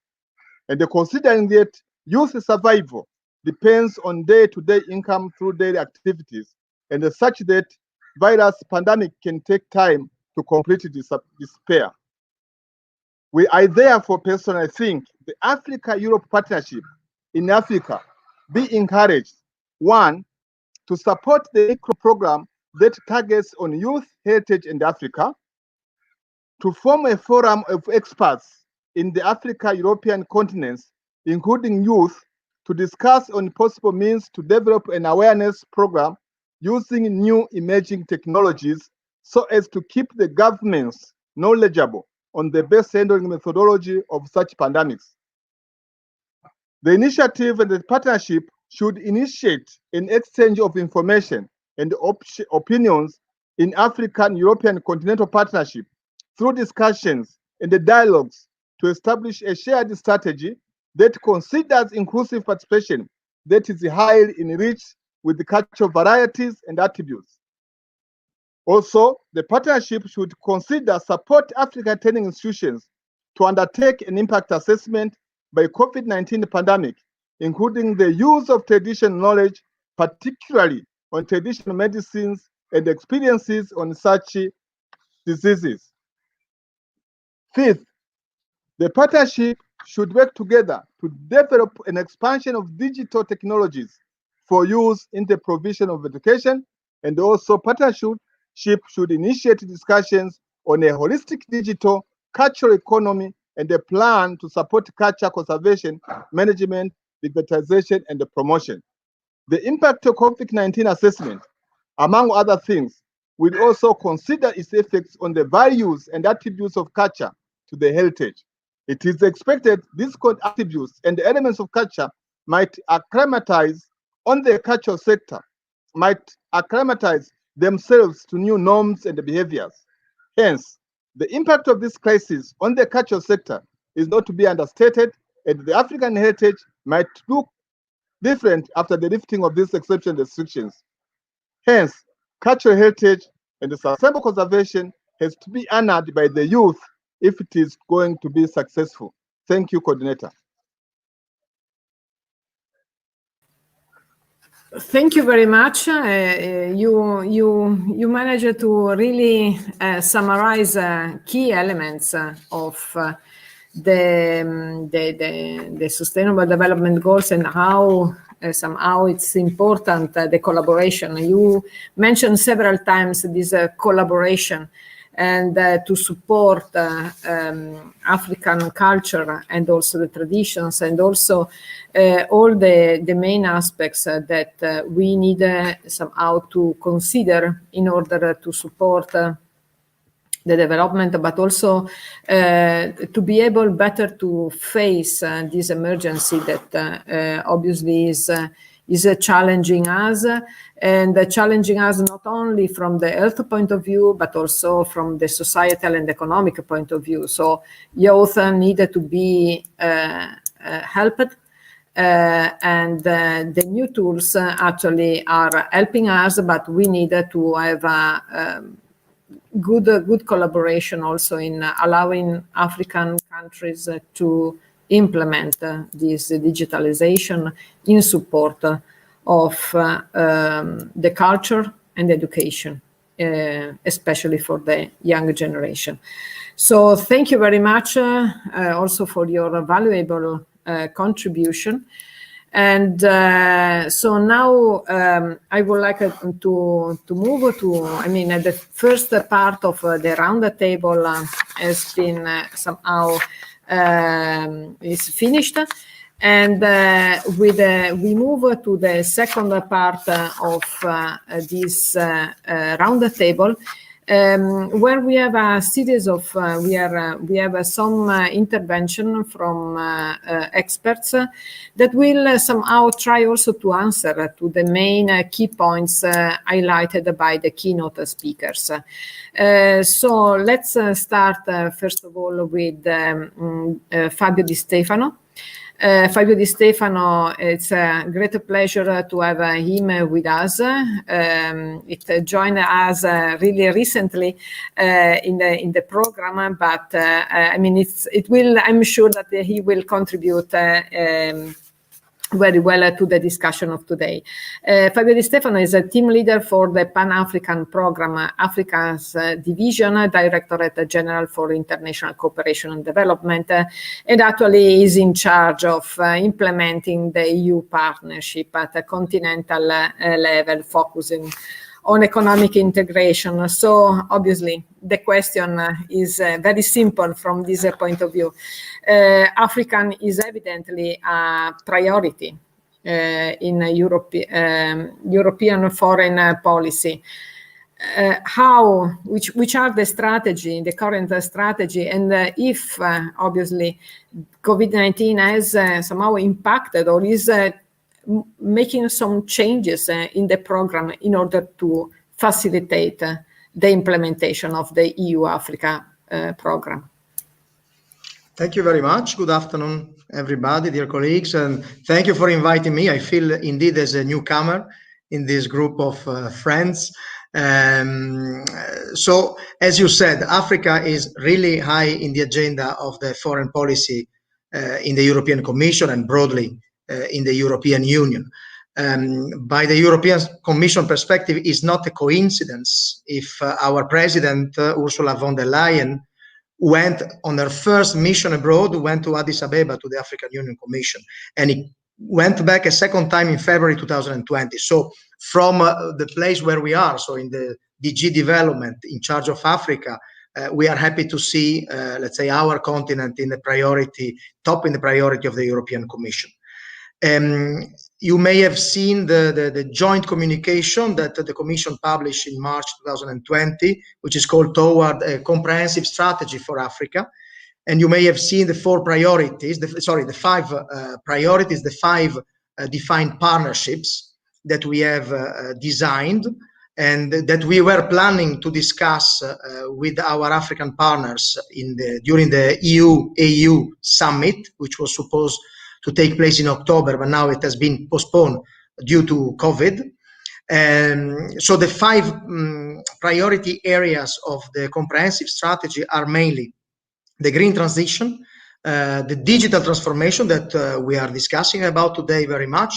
And considering that youth survival depends on day-to-day income through daily activities, and such that virus pandemic can take time to completely disappear. I therefore personally think the Africa-Europe partnership in Africa be encouraged, one, to support the micro program that targets on youth heritage in Africa, to form a forum of experts in the Africa-European continents, including youth, to discuss on possible means to develop an awareness program using new emerging technologies so as to keep the governments knowledgeable on the best handling methodology of such pandemics. The initiative and the partnership should initiate an exchange of information and opinions in African-European continental partnership through discussions and the dialogues to establish a shared strategy that considers inclusive participation that is highly enriched with the cultural varieties and attributes. Also, the partnership should consider support African training institutions to undertake an impact assessment by COVID-19 pandemic, including the use of traditional knowledge, particularly on traditional medicines and experiences on such diseases. Fifth, the partnership should work together to develop an expansion of digital technologies for use in the provision of education, and also partnership should initiate discussions on a holistic digital cultural economy and a plan to support culture conservation, management, digitization, and the promotion. The impact of COVID-19 assessment, among other things, will also consider its effects on the values and attributes of culture to the heritage. It is expected these attributes and the elements of culture might acclimatize on the cultural sector, might acclimatize themselves to new norms and behaviors. Hence, the impact of this crisis on the cultural sector is not to be understated, and the African heritage might look different after the lifting of these exception restrictions. Hence, cultural heritage and the sustainable conservation has to be honored by the youth if it is going to be successful. Thank you, Coordinator. Thank you very much. You managed to really summarize key elements of the Sustainable Development Goals and how somehow it's important the collaboration. You mentioned several times this collaboration and to support African culture and also the traditions and also all the main aspects that we need somehow to consider in order to support the development, but also to be able better to face this emergency that obviously is challenging us, and challenging us not only from the health point of view, but also from the societal and economic point of view. So youth needed to be helped, and the new tools actually are helping us, but we needed to have good collaboration also in allowing African countries to implement this digitalization in support of the culture and education, especially for the young generation. So thank you very much also for your valuable contribution. And so now I would like to move to, the first part of the round table has been somehow is finished. And we move to the second part of this round table, where we have a series of we have some intervention from experts that will somehow try also to answer to the main key points highlighted by the keynote speakers. So let's start first of all with Fabio Di Stefano. Fabio Di Stefano, it's a great pleasure to have him with us. It joined us really recently in the program, but I'm sure that he will contribute very well to the discussion of today. Fabio Di Stefano is a team leader for the Pan-African Program, Africa's Division, Directorate General for International Cooperation and Development, and actually is in charge of implementing the EU partnership at a continental level, focusing on economic integration. So obviously the question is very simple from this point of view. African is evidently a priority in European foreign policy. Which are the current strategy, and if obviously COVID-19 has somehow impacted or is making some changes in the program in order to facilitate the implementation of the EU-Africa program. Thank you very much. Good afternoon, everybody, dear colleagues, and thank you for inviting me. I feel indeed as a newcomer in this group of friends. So, as you said, Africa is really high in the agenda of the foreign policy in the European Commission and broadly in the European Union. By the European Commission perspective, it's not a coincidence if our President, Ursula von der Leyen, went on their first mission abroad, went to Addis Ababa to the African Union Commission, and he went back a second time in February 2020. So from the place where we are, so in the DG development in charge of Africa, we are happy to see, let's say, our continent in the priority, top in the priority of the European Commission. You may have seen the joint communication that the Commission published in March 2020, which is called Toward a Comprehensive Strategy for Africa. And you may have seen the four priorities, the five priorities, the five defined partnerships that we have designed and that we were planning to discuss with our African partners during the EU-AU summit, which was supposed to take place in October, but now it has been postponed due to COVID. So the five priority areas of the comprehensive strategy are mainly the green transition, the digital transformation that we are discussing about today very much,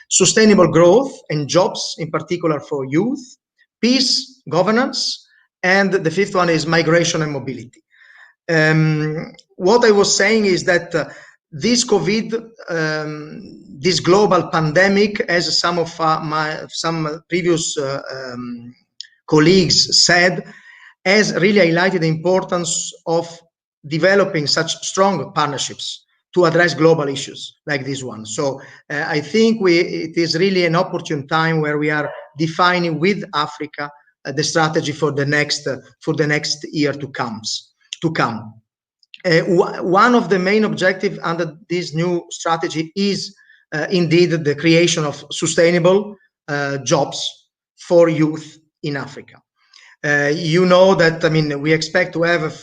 sustainable growth and jobs, in particular for youth, peace, governance, and the fifth one is migration and mobility. What I was saying is that this COVID, this global pandemic, as some previous colleagues said, has really highlighted the importance of developing such strong partnerships to address global issues like this one. So I think it is really an opportune time where we are defining with Africa the strategy for the next year to come. One of the main objectives under this new strategy is indeed the creation of sustainable jobs for youth in Africa. You know that, I mean, we expect to have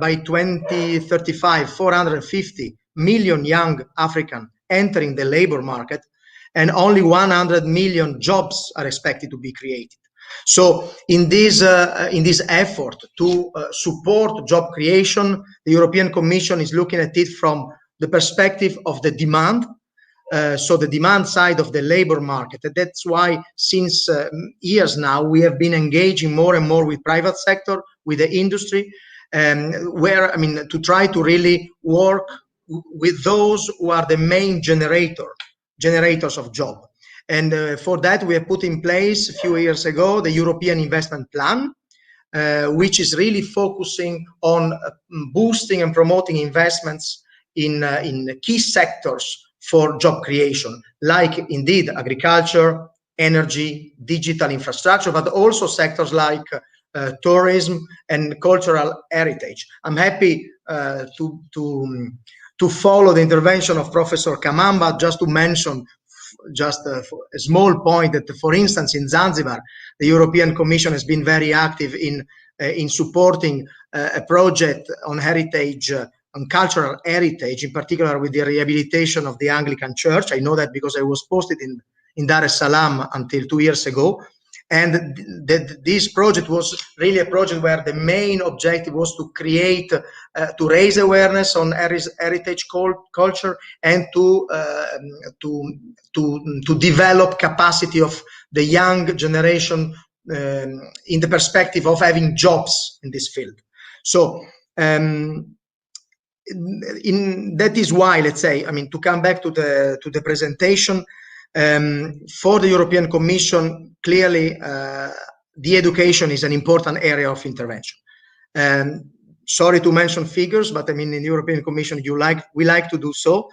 by 2035, 450 million young Africans entering the labor market, and only 100 million jobs are expected to be created. So in this effort to support job creation, the European Commission is looking at it from the perspective of the demand, so the demand side of the labor market. And that's why since years now, we have been engaging more and more with private sector, with the industry, to try to really work with those who are the main generators of job. And for that, we have put in place a few years ago the European Investment Plan, which is really focusing on boosting and promoting investments in key sectors for job creation, like indeed agriculture, energy, digital infrastructure, but also sectors like tourism and cultural heritage. I'm happy to follow the intervention of Professor Camamba, just to mention just a small point that, for instance, in Zanzibar, the European Commission has been very active in supporting a project on heritage, on cultural heritage, in particular with the rehabilitation of the Anglican Church. I know that because I was posted in Dar es Salaam until 2 years ago. And this project was really a project where the main objective was to create, to raise awareness on heritage culture and to develop capacity of the young generation in the perspective of having jobs in this field. So that is why, let's say, I mean, to come back to the presentation. For the European Commission, clearly, the education is an important area of intervention. Sorry to mention figures, but I mean, in the European Commission, we like to do so.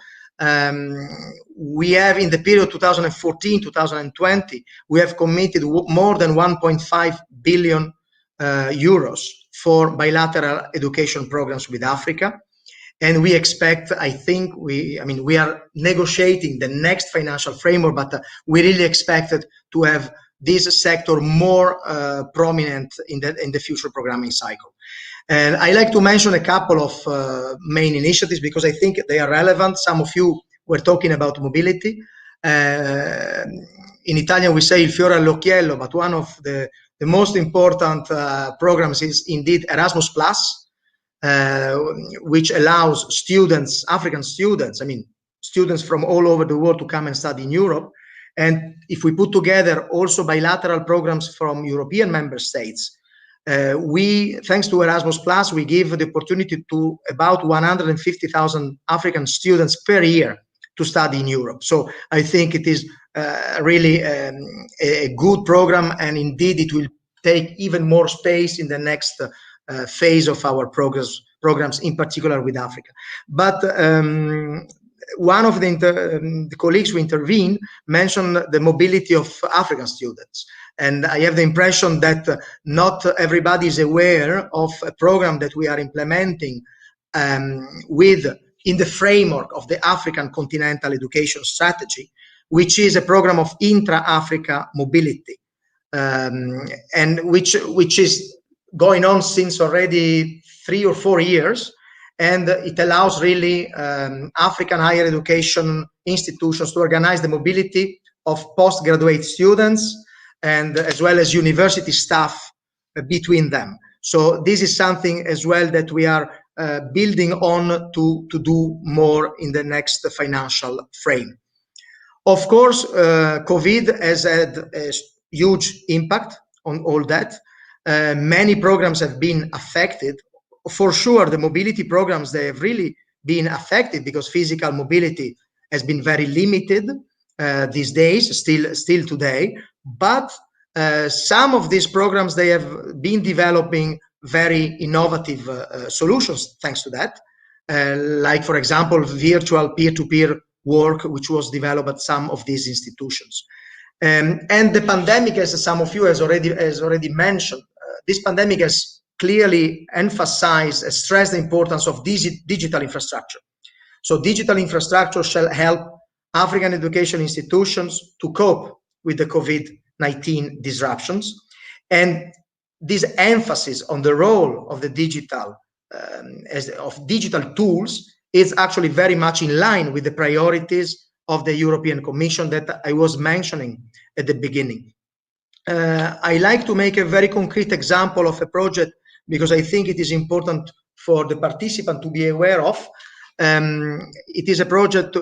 We have, in the period 2014-2020, we have committed more than 1.5 billion euros for bilateral education programs with Africa. And we expect, I think, we are negotiating the next financial framework, but we really expected to have this sector more prominent in the future programming cycle. And I like to mention a couple of main initiatives because I think they are relevant. Some of you were talking about mobility. In Italian, we say il fiore all'occhiello, but one of the most important programs is indeed Erasmus+. Which allows students, African students, students from all over the world to come and study in Europe. And if we put together also bilateral programs from European member states, We, thanks to Erasmus Plus, we give the opportunity to about 150,000 African students per year to study in Europe. So I think it is really a good program, and indeed it will take even more space in the next phase of our programs, in particular with Africa. But one of the colleagues who intervened mentioned the mobility of African students. And I have the impression that not everybody is aware of a program that we are implementing in the framework of the African Continental Education Strategy, which is a program of intra-Africa mobility, and which is going on since already 3 or 4 years. And it allows really African higher education institutions to organize the mobility of postgraduate students and as well as university staff between them. So this is something as well that we are building on to do more in the next financial frame. Of course, COVID has had a huge impact on all that. Many programs have been affected. For sure, the mobility programs, they have really been affected because physical mobility has been very limited these days, still today. But some of these programs, they have been developing very innovative solutions thanks to that. Like, for example, virtual peer-to-peer work, which was developed at some of these institutions. And the pandemic, as some of you has already mentioned, this pandemic has clearly emphasized and stressed the importance of digital infrastructure. So digital infrastructure shall help African education institutions to cope with the COVID-19 disruptions. And this emphasis on the role of the digital tools is actually very much in line with the priorities of the European Commission that I was mentioning at the beginning. I like to make a very concrete example of a project because I think it is important for the participant to be aware of. It is a project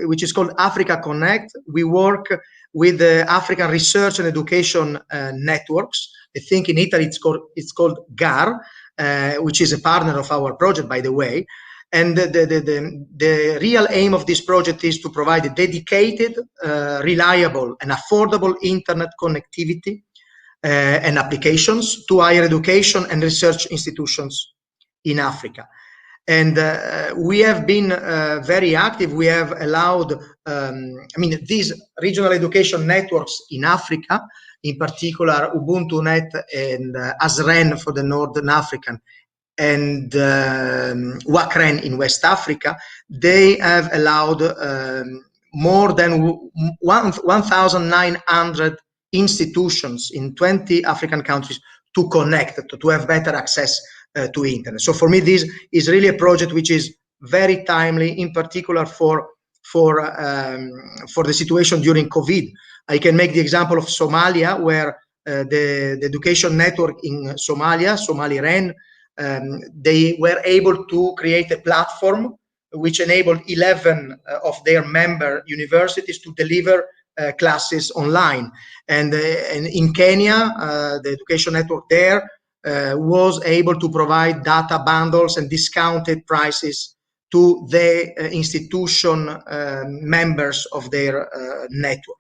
which is called Africa Connect. We work with the African Research and Education Networks. I think in Italy it's called GAR, which is a partner of our project, by the way. And the real aim of this project is to provide a dedicated, reliable and affordable internet connectivity and applications to higher education and research institutions in Africa. And we have been very active. We have allowed, these regional education networks in Africa, in particular UbuntuNet and ASREN for the Northern African, and WACREN in West Africa, they have allowed more than 1,900 institutions in 20 African countries to connect, to have better access to internet. So for me, this is really a project which is very timely, in particular for the situation during COVID. I can make the example of Somalia, where the education network in Somalia, Somaliren, they were able to create a platform which enabled 11 of their member universities to deliver classes online. And in Kenya, the education network there was able to provide data bundles and discounted prices to the institution members of their network.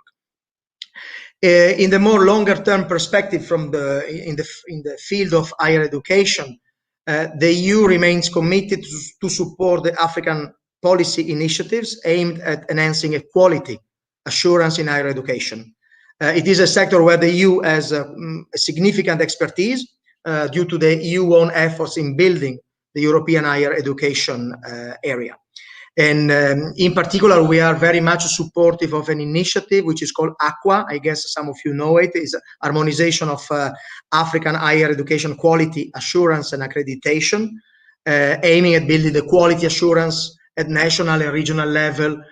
In the more longer-term perspective, in the field of higher education, the EU remains committed to support the African policy initiatives aimed at enhancing equality assurance in higher education. It is a sector where the EU has a significant expertise due to the EU own efforts in building the European higher education area. And in particular, we are very much supportive of an initiative which is called AQUA. I guess some of you know it. It's harmonization of African higher education quality assurance and accreditation, aiming at building the quality assurance at national and regional level,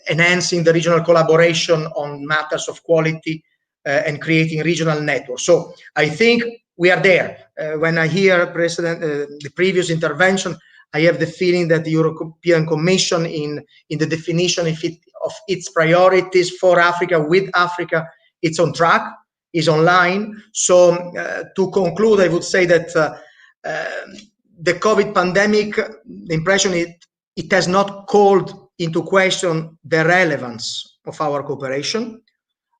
enhancing the regional collaboration on matters of quality, and creating regional networks. So I think we are there. When I hear the previous intervention, I have the feeling that the European Commission, in the definition of its priorities for Africa, with Africa, it's on track. is online. So to conclude, I would say that the COVID pandemic, the impression it has not called into question the relevance of our cooperation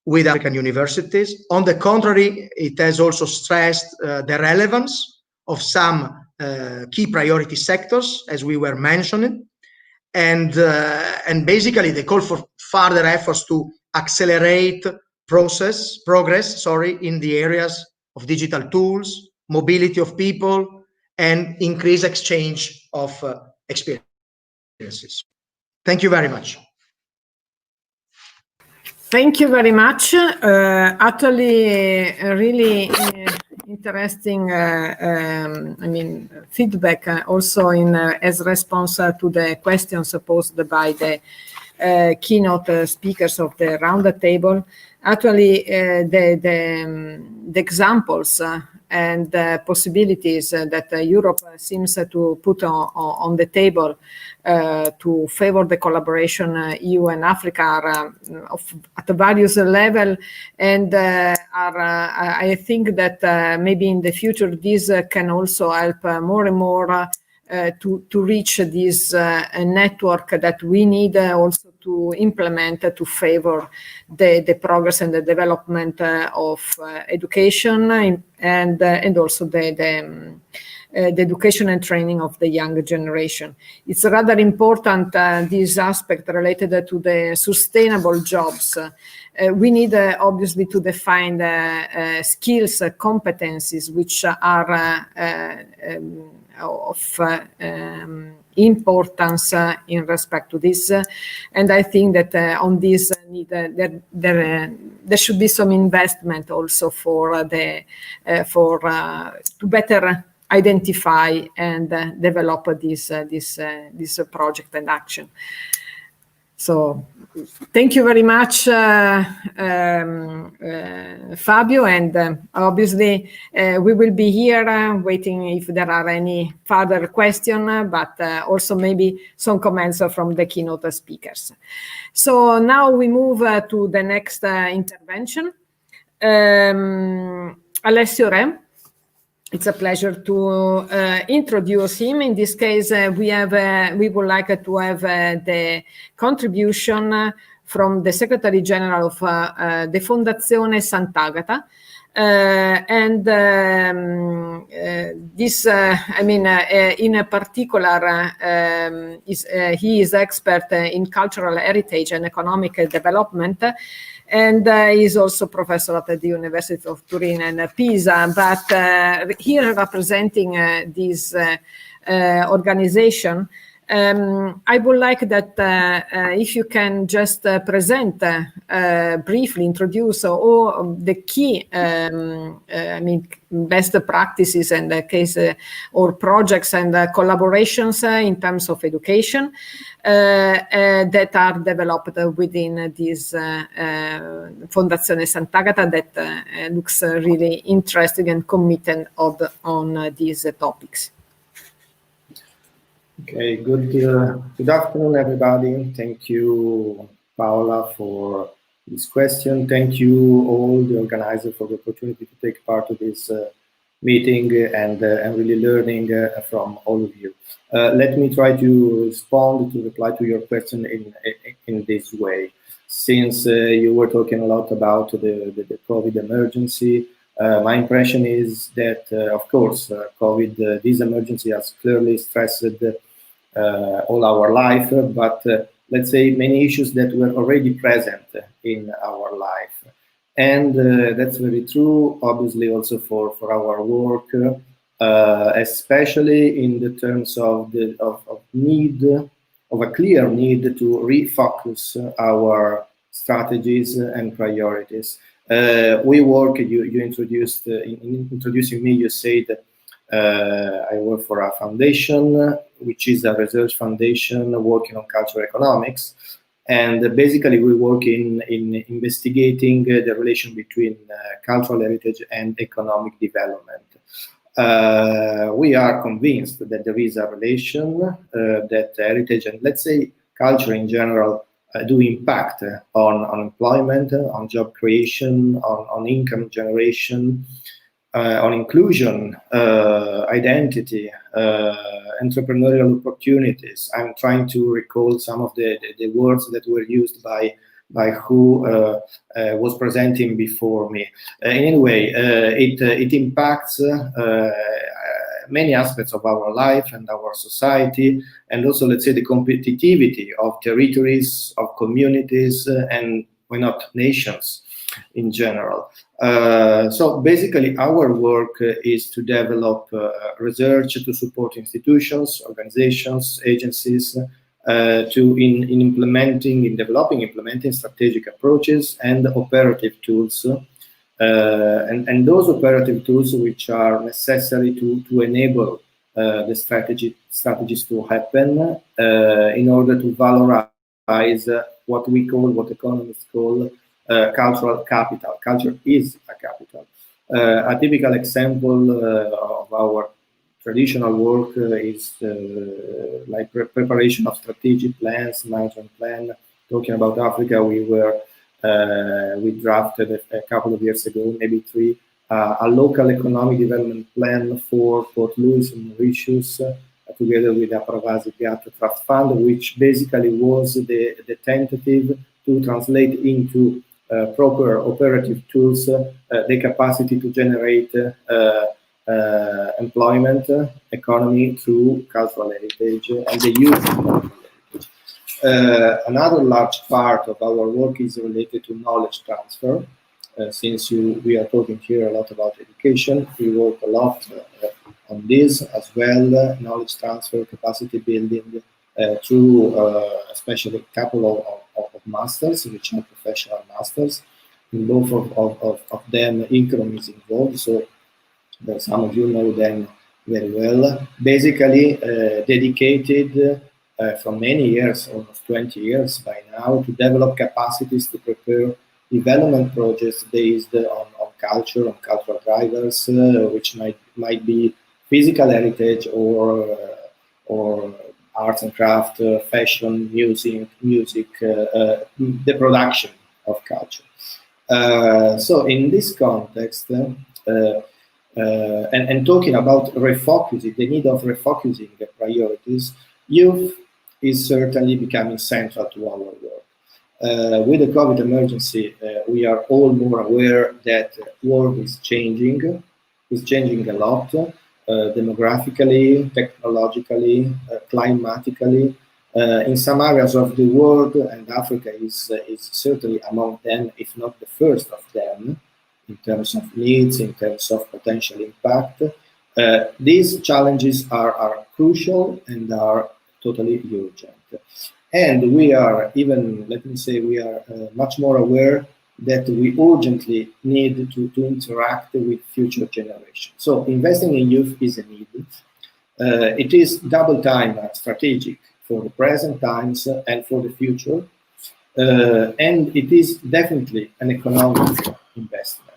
with African universities. On the contrary, it has also stressed the relevance of some key priority sectors, as we were mentioning, and basically the call for further efforts to accelerate progress in the areas of digital tools, mobility of people, and increased exchange of experiences. Thank you very much. Thank you very much. Actually, really interesting, feedback also as response to the questions posed by the keynote speakers of the round table. Actually, the examples and possibilities that Europe seems to put on the table to favor the collaboration EU and Africa are at various levels, and I think that maybe in the future this can also help more and more to reach this network that we need also to implement to favor the progress and the development of education and also the education and training of the younger generation. It's rather important, this aspect related to the sustainable jobs. We need obviously to define skills, competencies which are of importance in respect to this, and I think that on this there should be some investment also for to better identify and develop this project and action. So thank you very much, Fabio, and obviously we will be here waiting if there are any further questions, but also maybe some comments from the keynote speakers. So now we move to the next intervention. Alessio Re. It's a pleasure to introduce him. In this case, we would like to have the contribution from the Secretary General of the Fondazione Sant'Agata. This, in particular, he is expert in cultural heritage and economic development, and is also professor at the University of Turin and Pisa. But here representing this organization, I would like that if you can just present, briefly introduce all the key, best practices and case or projects and collaborations in terms of education that are developed within this Fondazione Sant'Agata that looks really interesting and committed on these topics. Okay, good afternoon, everybody. Thank you, Paola, for this question. Thank you all the organizers for the opportunity to take part of this meeting and really learning from all of you. Let me try to reply to your question in this way. Since you were talking a lot about the COVID emergency, my impression is that, of course, COVID, this emergency has clearly stressed all our life, but let's say many issues that were already present in our life. And that's very true, obviously, also for our work, especially in the terms of a clear need to refocus our strategies and priorities. We work, you introduced, in introducing me, you said that I work for a foundation, which is a research foundation working on cultural economics. And basically we work in investigating the relation between cultural heritage and economic development. We are convinced that there is a relation, that heritage and, let's say, culture in general do impact on employment, on job creation, on income generation, on inclusion, identity, entrepreneurial opportunities. I'm trying to recall some of the words that were used by who was presenting before me. Anyway, it impacts many aspects of our life and our society, and also, let's say, the competitivity of territories, of communities, and why not nations in general. So basically our work is to develop research to support institutions, organizations, agencies, in implementing strategic approaches and operative tools, and those operative tools which are necessary to enable the strategies to happen in order to valorize what economists call cultural capital. Culture is a capital. A typical example of our traditional work is like preparation of strategic plans, management plan. Talking about Africa, we drafted a couple of years ago, maybe 3, a local economic development plan for Port Louis and Mauritius, together with the Pravasi Piatto Trust Fund, which basically was the tentative to translate into proper operative tools the capacity to generate employment, economy through cultural heritage and the use of cultural heritage. Another large part of our work is related to knowledge transfer. Since we are talking here a lot about education, we work a lot on this as well, knowledge transfer, capacity building through especially a couple of masters, which are professional masters. In both of them, ICROM is involved, so some of you know them very well. Basically, dedicated for many years, almost 20 years by now, to develop capacities to prepare development projects based on culture, on cultural drivers, which might be physical heritage or arts and craft, fashion, music, the production of culture. So in this context, and talking about refocusing, the need of refocusing the priorities, youth is certainly becoming central to our work. With the COVID emergency, we are all more aware that the world is changing a lot, demographically, technologically, climatically. In some areas of the world, and Africa is certainly among them, if not the first of them, in terms of needs, in terms of potential impact. These challenges are crucial and are totally urgent. And we are even, let me say, we are much more aware that we urgently need to interact with future generations. So investing in youth is a need. It is double time strategic for the present times and for the future. And it is definitely an economic investment.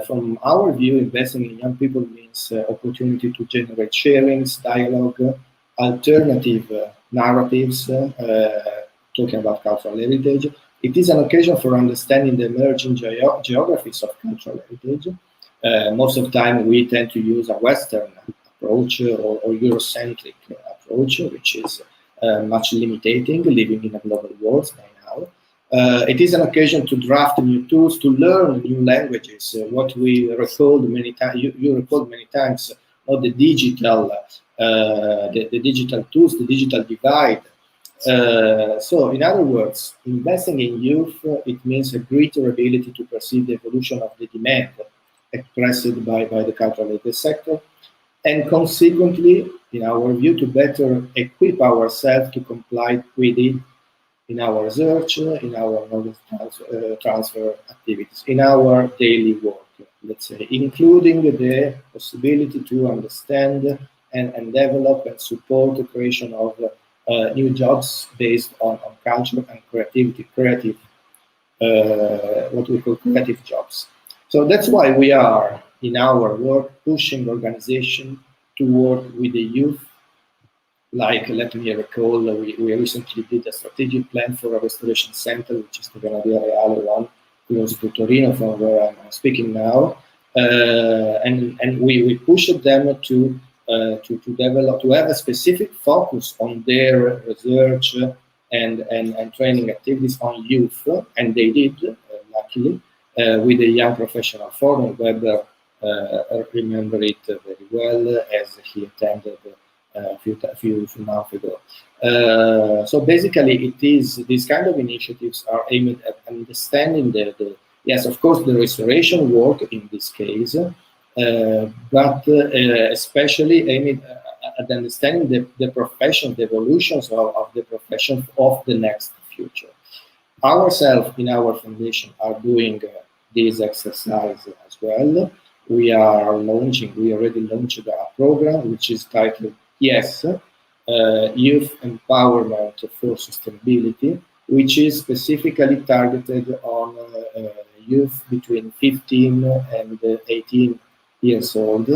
From our view, investing in young people means opportunity to generate sharings, dialogue, alternative narratives, talking about cultural heritage. It is an occasion for understanding the emerging geographies of cultural heritage. Most of the time, we tend to use a Western approach or Eurocentric approach, which is much limiting, living in a global world by now. It is an occasion to draft new tools, to learn new languages. What we recalled many times, you recalled many times, of the digital, the digital tools, the digital divide. So, in other words, investing in youth, it means a greater ability to perceive the evolution of the demand expressed by the cultural heritage sector, and consequently, in our view, to better equip ourselves to comply with it in our research, in our knowledge transfer activities, in our daily work, let's say, including the possibility to understand and develop and support the creation of new jobs based on culture and creativity, what we call creative jobs. So that's why we are, in our work, pushing organization to work with the youth Like, let me recall, we recently did a strategic plan for a restoration center, which is the Ganadia Reale one, close to Torino, from where I'm speaking now. And we pushed them to develop, to have a specific focus on their research and training activities on youth, and they did, luckily, with the Young Professional Forum. Weber remember it very well, as he attended a few months ago. So basically, it is these kind of initiatives are aimed at understanding yes, of course, the restoration work in this case, but especially aimed at understanding the profession, the evolutions of the profession of the next future. Ourselves in our foundation are doing this exercise as well. We already launched a program which is titled Yes, Youth Empowerment for Sustainability, which is specifically targeted on youth between 15 and 18 years old,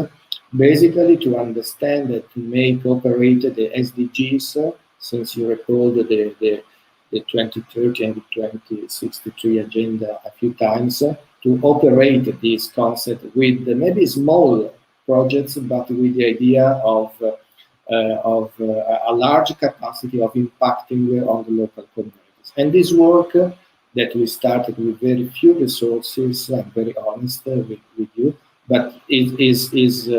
basically to understand that to make operate the SDGs, since you recall the 2030 and the 2063 agenda a few times, to operate this concept with maybe small projects, but with the idea of a large capacity of impacting on the local communities. And this work that we started with very few resources, I'm very honest with you, but it is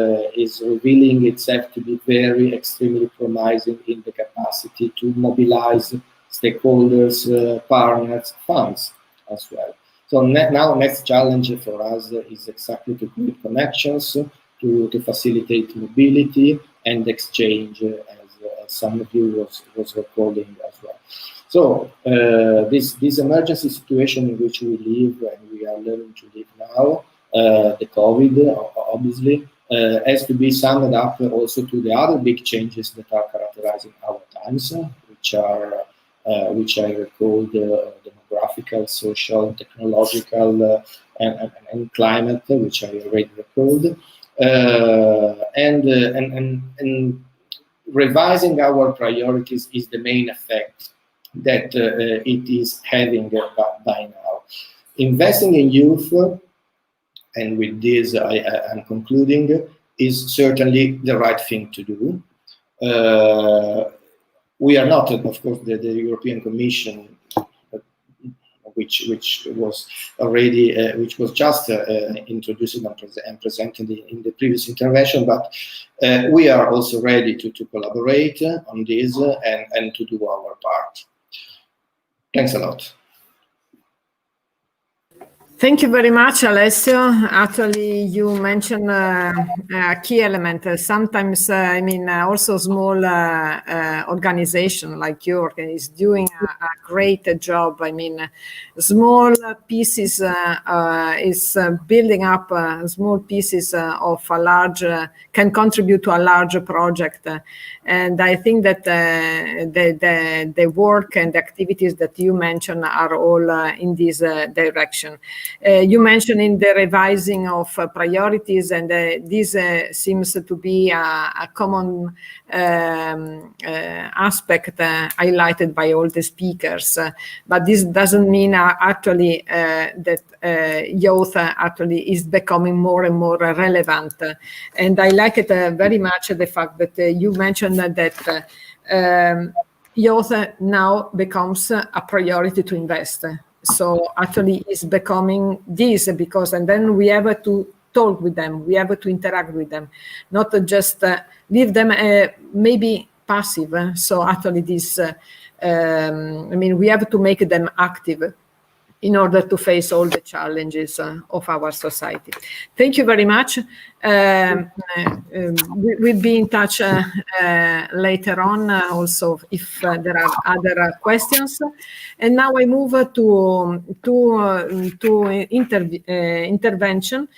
revealing itself to be very extremely promising in the capacity to mobilize stakeholders, partners, funds as well. So now next challenge for us is exactly to create connections, to facilitate mobility and exchange, as some of you was recording as well. So this emergency situation in which we live and we are learning to live now, the COVID obviously, has to be summed up also to the other big changes that are characterizing our times, which I recall the demographical, social, technological, and climate, which I already recalled, and revising our priorities is the main effect that it is having by now. Investing in youth, and with this I'm concluding, is certainly the right thing to do. We are not, of course, the European Commission, which was already, which was just introduced and presented in the previous intervention, but we are also ready to collaborate on this and to do our part. Thanks a lot. Thank you very much, Alessio. Actually, you mentioned a key element. Sometimes, I mean, also small organization like yours is doing a great job. I mean, small pieces is building up small pieces of a large, can contribute to a larger project. And I think that the work and the activities that you mentioned are all in this direction. You mentioned in the revising of priorities, and this seems to be a common aspect highlighted by all the speakers. But this doesn't mean actually that youth actually is becoming more and more relevant. And I like it very much, the fact that you mentioned that youth now becomes a priority to invest. So actually it's becoming this, because, and then we have to talk with them, we have to interact with them, not just leave them maybe passive. So actually this, I mean, we have to make them active in order to face all the challenges of our society. Thank you very much. We'll be in touch later on also if there are other questions. And now I move to intervention,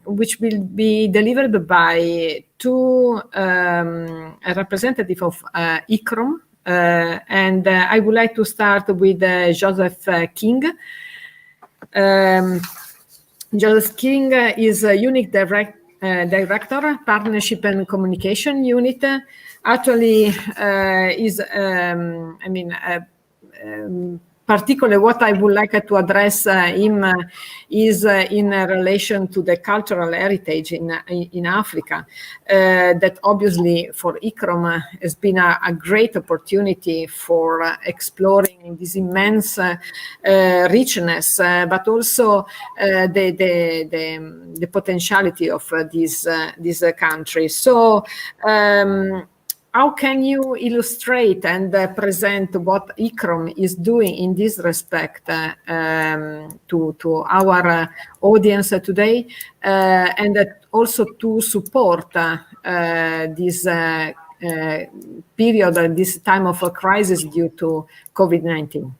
which will be delivered by two representatives of ICROM. And I would like to start with Joseph King. Joseph King is a unique Director, Partnership and Communication Unit. Actually, particularly what I would like to address him is in relation to the cultural heritage in Africa, that obviously for ICCROM has been a great opportunity for exploring this immense richness, but also the potentiality of this country. So how can you illustrate and present what ICCROM is doing in this respect to our audience today, and also to support this period, this time of a crisis due to COVID-19?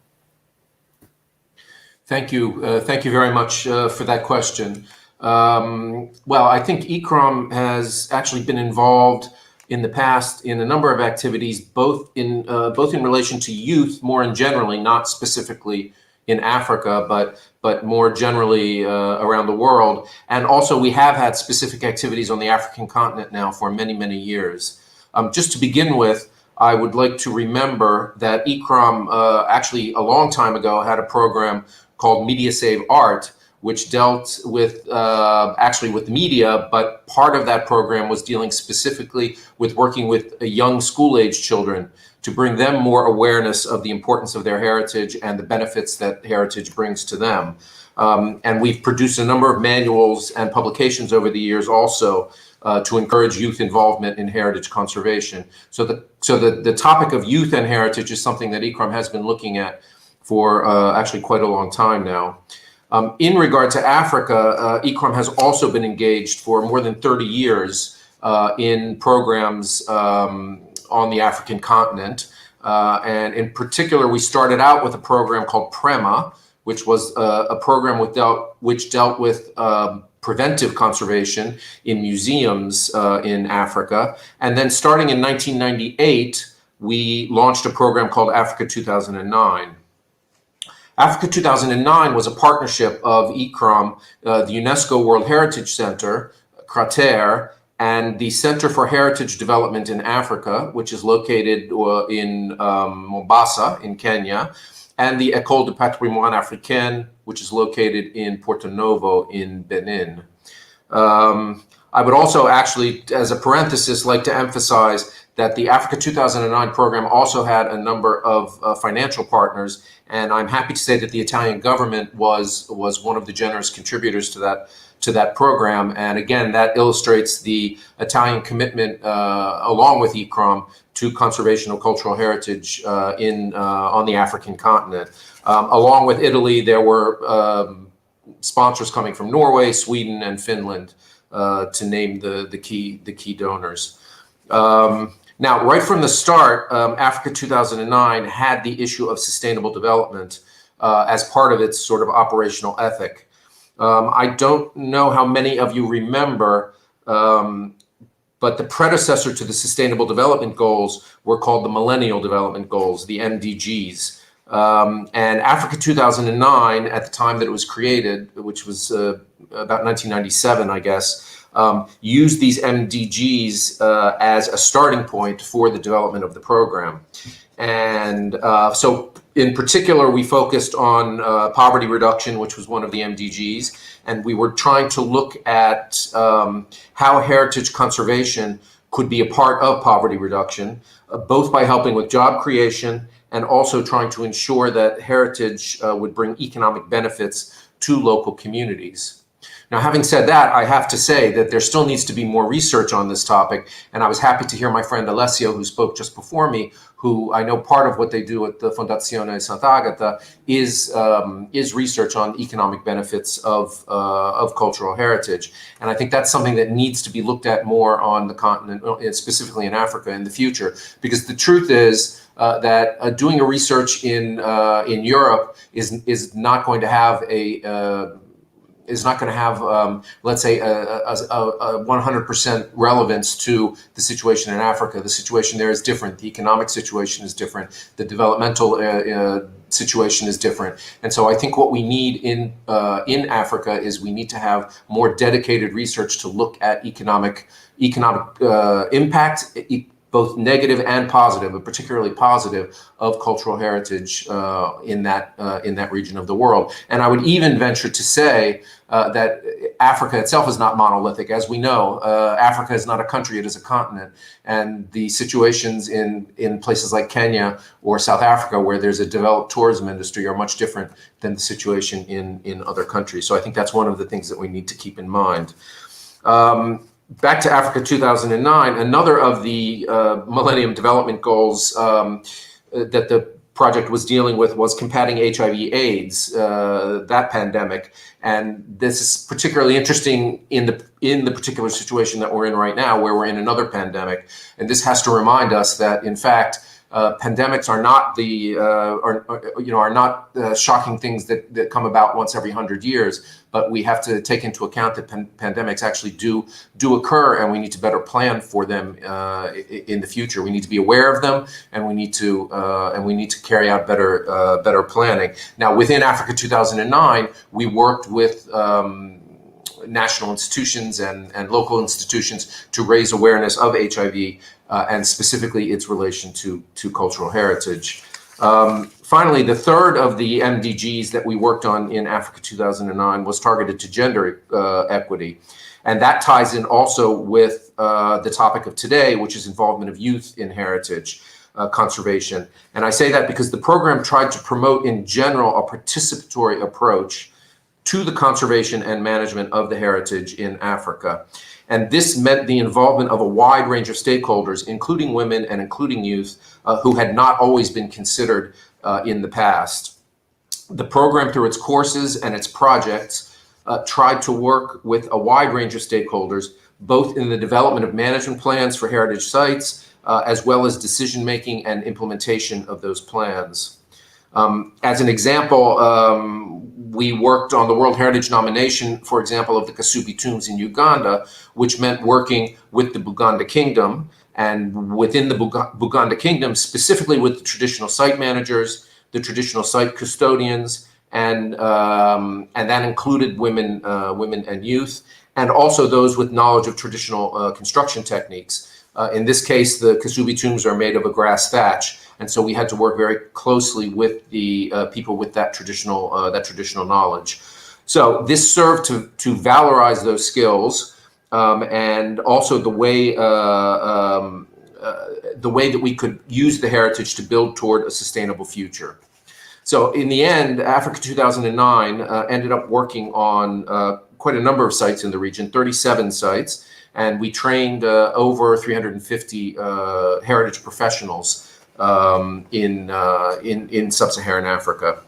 Thank you. Thank you very much for that question. Well, I think ICCROM has actually been involved in the past in a number of activities, both in relation to youth more generally, not specifically in Africa, but more generally around the world. And also we have had specific activities on the African continent now for many, many years. Just to begin with, I would like to remember that ICCROM actually a long time ago had a program called Media Save Art, which dealt with actually with media, but part of that program was dealing specifically with working with young school-age children to bring them more awareness of the importance of their heritage and the benefits that heritage brings to them. And we've produced a number of manuals and publications over the years also to encourage youth involvement in heritage conservation. So the topic of youth and heritage is something that ICCROM has been looking at for actually quite a long time now. In regard to Africa, ICCROM has also been engaged for more than 30 years in programs on the African continent. And in particular, we started out with a program called PREMA, which was a program which dealt with preventive conservation in museums in Africa. And then starting in 1998, we launched a program called Africa 2009. Africa 2009 was a partnership of ICCROM, the UNESCO World Heritage Center, CRATER, and the Center for Heritage Development in Africa, which is located in Mombasa in Kenya, and the École de Patrimoine Africain, which is located in Porto Novo in Benin. I would also actually, as a parenthesis, like to emphasize that the Africa 2009 program also had a number of financial partners, and I'm happy to say that the Italian government was one of the generous contributors to that program. And again, that illustrates the Italian commitment, along with ICCROM, to conservation of cultural heritage on the African continent. Along with Italy, there were sponsors coming from Norway, Sweden, and Finland, to name the key donors. Now, right from the start, Africa 2009 had the issue of sustainable development as part of its sort of operational ethic. I don't know how many of you remember, but the predecessor to the Sustainable Development Goals were called the Millennial Development Goals, the MDGs. And Africa 2009, at the time that it was created, which was about 1997, I guess, used these MDGs as a starting point for the development of the program. And so in particular, we focused on poverty reduction, which was one of the MDGs, and we were trying to look at how heritage conservation could be a part of poverty reduction, both by helping with job creation and also trying to ensure that heritage would bring economic benefits to local communities. Now, having said that, I have to say that there still needs to be more research on this topic, and I was happy to hear my friend Alessio, who spoke just before me, who I know part of what they do at the Fondazione Sant'Agata is research on economic benefits of cultural heritage. And I think that's something that needs to be looked at more on the continent, specifically in Africa in the future, because the truth is that doing a research in Europe is not going to have let's say, a 100% relevance to the situation in Africa. The situation there is different. The economic situation is different. The developmental situation is different. And so I think what we need in Africa is we need to have more dedicated research to look at economic impact, both negative and positive, but particularly positive, of cultural heritage in that region of the world. And I would even venture to say that Africa itself is not monolithic. As we know, Africa is not a country, it is a continent. And the situations in places like Kenya or South Africa, where there's a developed tourism industry, are much different than the situation in other countries. So I think that's one of the things that we need to keep in mind. Back to Africa 2009, another of the Millennium Development Goals that the project was dealing with was combating HIV/AIDS, that pandemic. And this is particularly interesting in the particular situation that we're in right now, where we're in another pandemic. And this has to remind us that, in fact, pandemics are not shocking things that come about once every 100 years, but we have to take into account that pandemics actually do occur, and we need to better plan for them in the future. We need to be aware of them, and we need to carry out better planning. Now, within Africa 2009, we worked with national institutions and local institutions to raise awareness of HIV and specifically its relation to cultural heritage. Finally, the third of the MDGs that we worked on in Africa 2009 was targeted to gender equity. And that ties in also with the topic of today, which is involvement of youth in heritage conservation. And I say that because the program tried to promote in general a participatory approach to the conservation and management of the heritage in Africa. And this meant the involvement of a wide range of stakeholders, including women and including youth, who had not always been considered in the past. The program, through its courses and its projects, tried to work with a wide range of stakeholders, both in the development of management plans for heritage sites, as well as decision-making and implementation of those plans. As an example, we worked on the World Heritage nomination, for example, of the Kasubi tombs in Uganda, which meant working with the Buganda Kingdom, and within the Buganda Kingdom, specifically with the traditional site managers, the traditional site custodians, and that included women and youth, and also those with knowledge of traditional construction techniques. In this case, the Kasubi tombs are made of a grass thatch. And so we had to work very closely with the people with that traditional knowledge. So this served to valorize those skills, and also the way that we could use the heritage to build toward a sustainable future. So in the end, Africa 2009 ended up working on quite a number of sites in the region, 37 sites, and we trained over 350 heritage professionals in sub-Saharan Africa.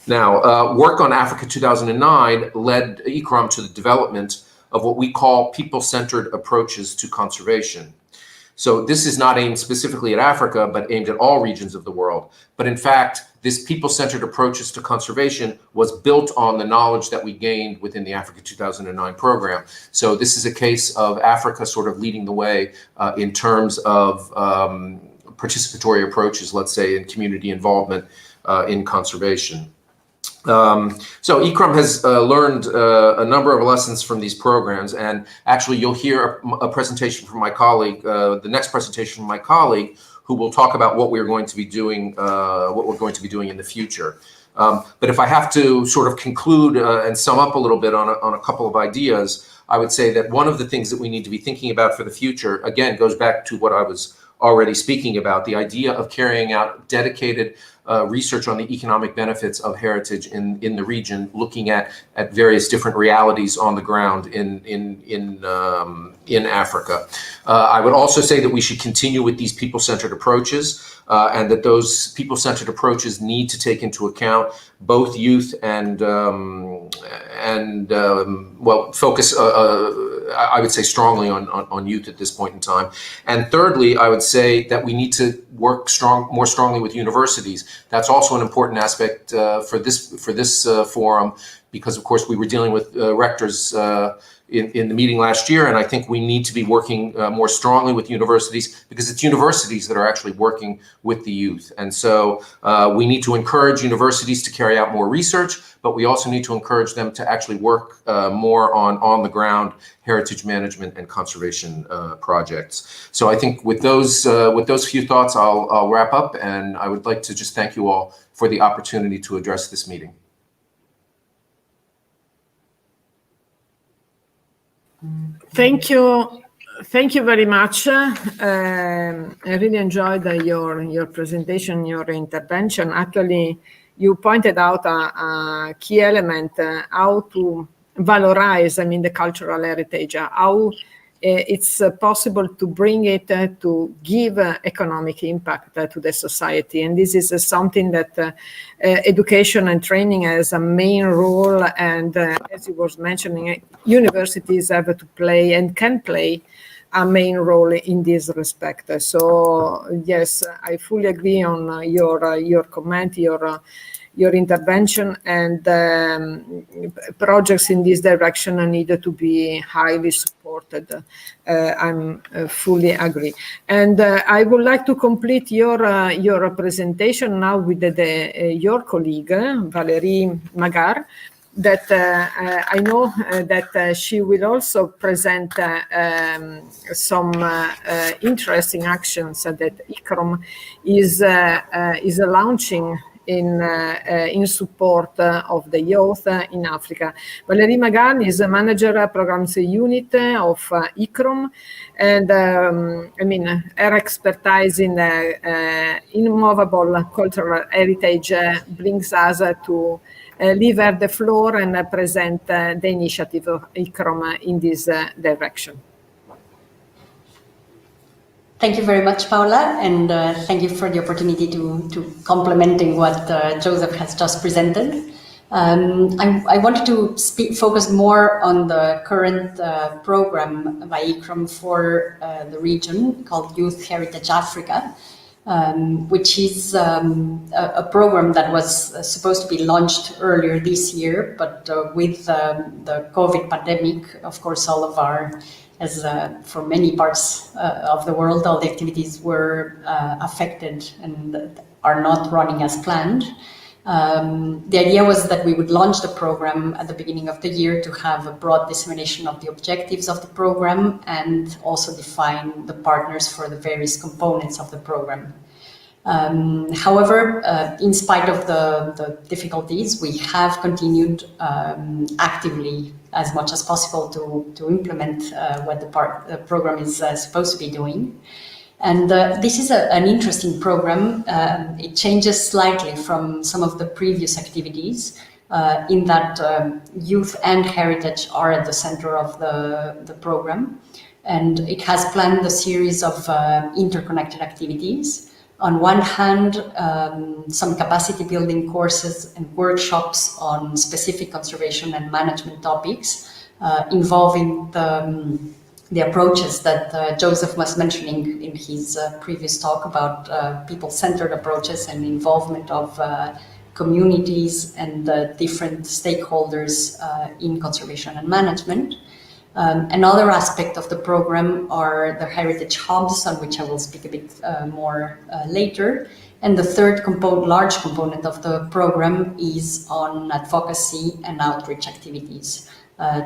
Now, work on Africa 2009 led ICCROM to the development of what we call people-centered approaches to conservation. So this is not aimed specifically at Africa, but aimed at all regions of the world. But in fact, this people-centered approaches to conservation was built on the knowledge that we gained within the Africa 2009 program. So this is a case of Africa sort of leading the way in terms of participatory approaches, let's say, in community involvement in conservation. So ICCROM has learned a number of lessons from these programs, and actually you'll hear a presentation from my colleague, the next presentation from my colleague, who will talk about what we're going to be doing, in the future. But if I have to sort of conclude and sum up a little bit on a couple of ideas, I would say that one of the things that we need to be thinking about for the future, again, goes back to what I was already speaking about, the idea of carrying out dedicated research on the economic benefits of heritage in the region, looking at various different realities on the ground in Africa. I would also say that we should continue with these people-centered approaches, and that those people-centered approaches need to take into account both youth and focus, I would say, strongly on youth at this point in time. And thirdly, I would say that we need to work more strongly with universities. That's also an important aspect for this forum, because of course we were dealing with rectors in the meeting last year, and I think we need to be working more strongly with universities, because it's universities that are actually working with the youth. And so we need to encourage universities to carry out more research, but we also need to encourage them to actually work more on the ground heritage management and conservation projects. So I think with those few thoughts, I'll wrap up, and I would like to just thank you all for the opportunity to address this meeting. Thank you very much. I really enjoyed your presentation, your intervention. Actually, you pointed out a key element, how to valorize, the cultural heritage, how it's possible to bring it to give economic impact to the society. And this is something that education and training has a main role. And as you was mentioning, universities have to play and can play a main role in this respect. So yes, I fully agree on your comment, your intervention, and projects in this direction need to be highly supported. I'm fully agree. And I would like to complete your presentation now with your colleague, Valérie Magard, that I know that she will also present some interesting actions that ICCROM is launching in support of the youth in Africa. Valérie Magard is a manager programs unit of ICCROM, and her expertise in immovable cultural heritage brings us to leave her the floor and present the initiative of ICCROM in this direction. Thank you very much, Paola, and thank you for the opportunity to complementing what Joseph has just presented. I wanted to focus more on the current program by ICCROM for the region called Youth Heritage Africa, which is a program that was supposed to be launched earlier this year, but with the COVID pandemic, of course, all of our, as for many parts of the world, all the activities were affected and are not running as planned. The idea was that we would launch the program at the beginning of the year to have a broad dissemination of the objectives of the program and also define the partners for the various components of the program. However, in spite of the difficulties, we have continued actively as much as possible to implement what the program is supposed to be doing. And this is an interesting program. It changes slightly from some of the previous activities in that youth and heritage are at the center of the program. And it has planned a series of interconnected activities. On one hand, some capacity building courses and workshops on specific conservation and management topics involving the approaches that Joseph was mentioning in his previous talk about people-centered approaches and involvement of communities and different stakeholders in conservation and management. Another aspect of the program are the heritage hubs, on which I will speak a bit more later. And the third large component of the program is on advocacy and outreach activities,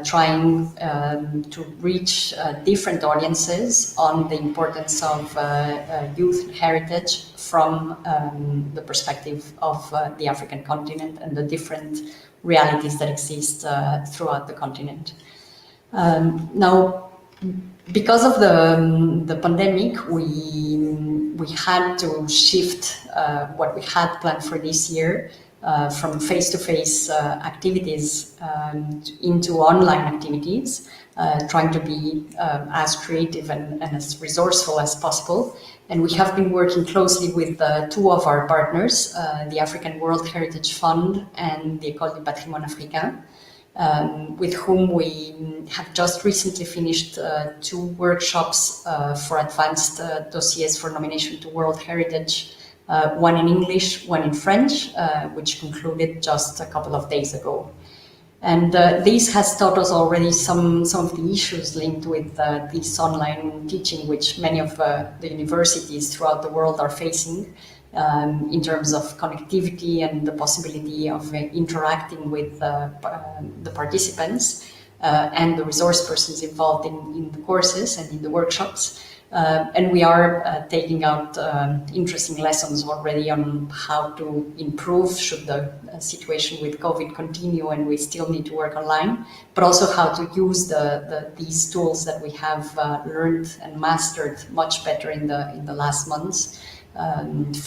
trying to reach different audiences on the importance of youth heritage from the perspective of the African continent and the different realities that exist throughout the continent. Now, because of the pandemic, we had to shift what we had planned for this year from face-to-face activities into online activities, trying to be as creative and as resourceful as possible. And we have been working closely with two of our partners, the African World Heritage Fund and the École du Patrimoine Africain, with whom we have just recently finished two workshops for advanced dossiers for nomination to World Heritage, one in English, one in French, which concluded just a couple of days ago. And this has taught us already some of the issues linked with this online teaching, which many of the universities throughout the world are facing in terms of connectivity and the possibility of interacting with the participants and the resource persons involved in the courses and in the workshops. And we are taking out interesting lessons already on how to improve should the situation with COVID continue and we still need to work online, but also how to use these tools that we have learned and mastered much better in the last months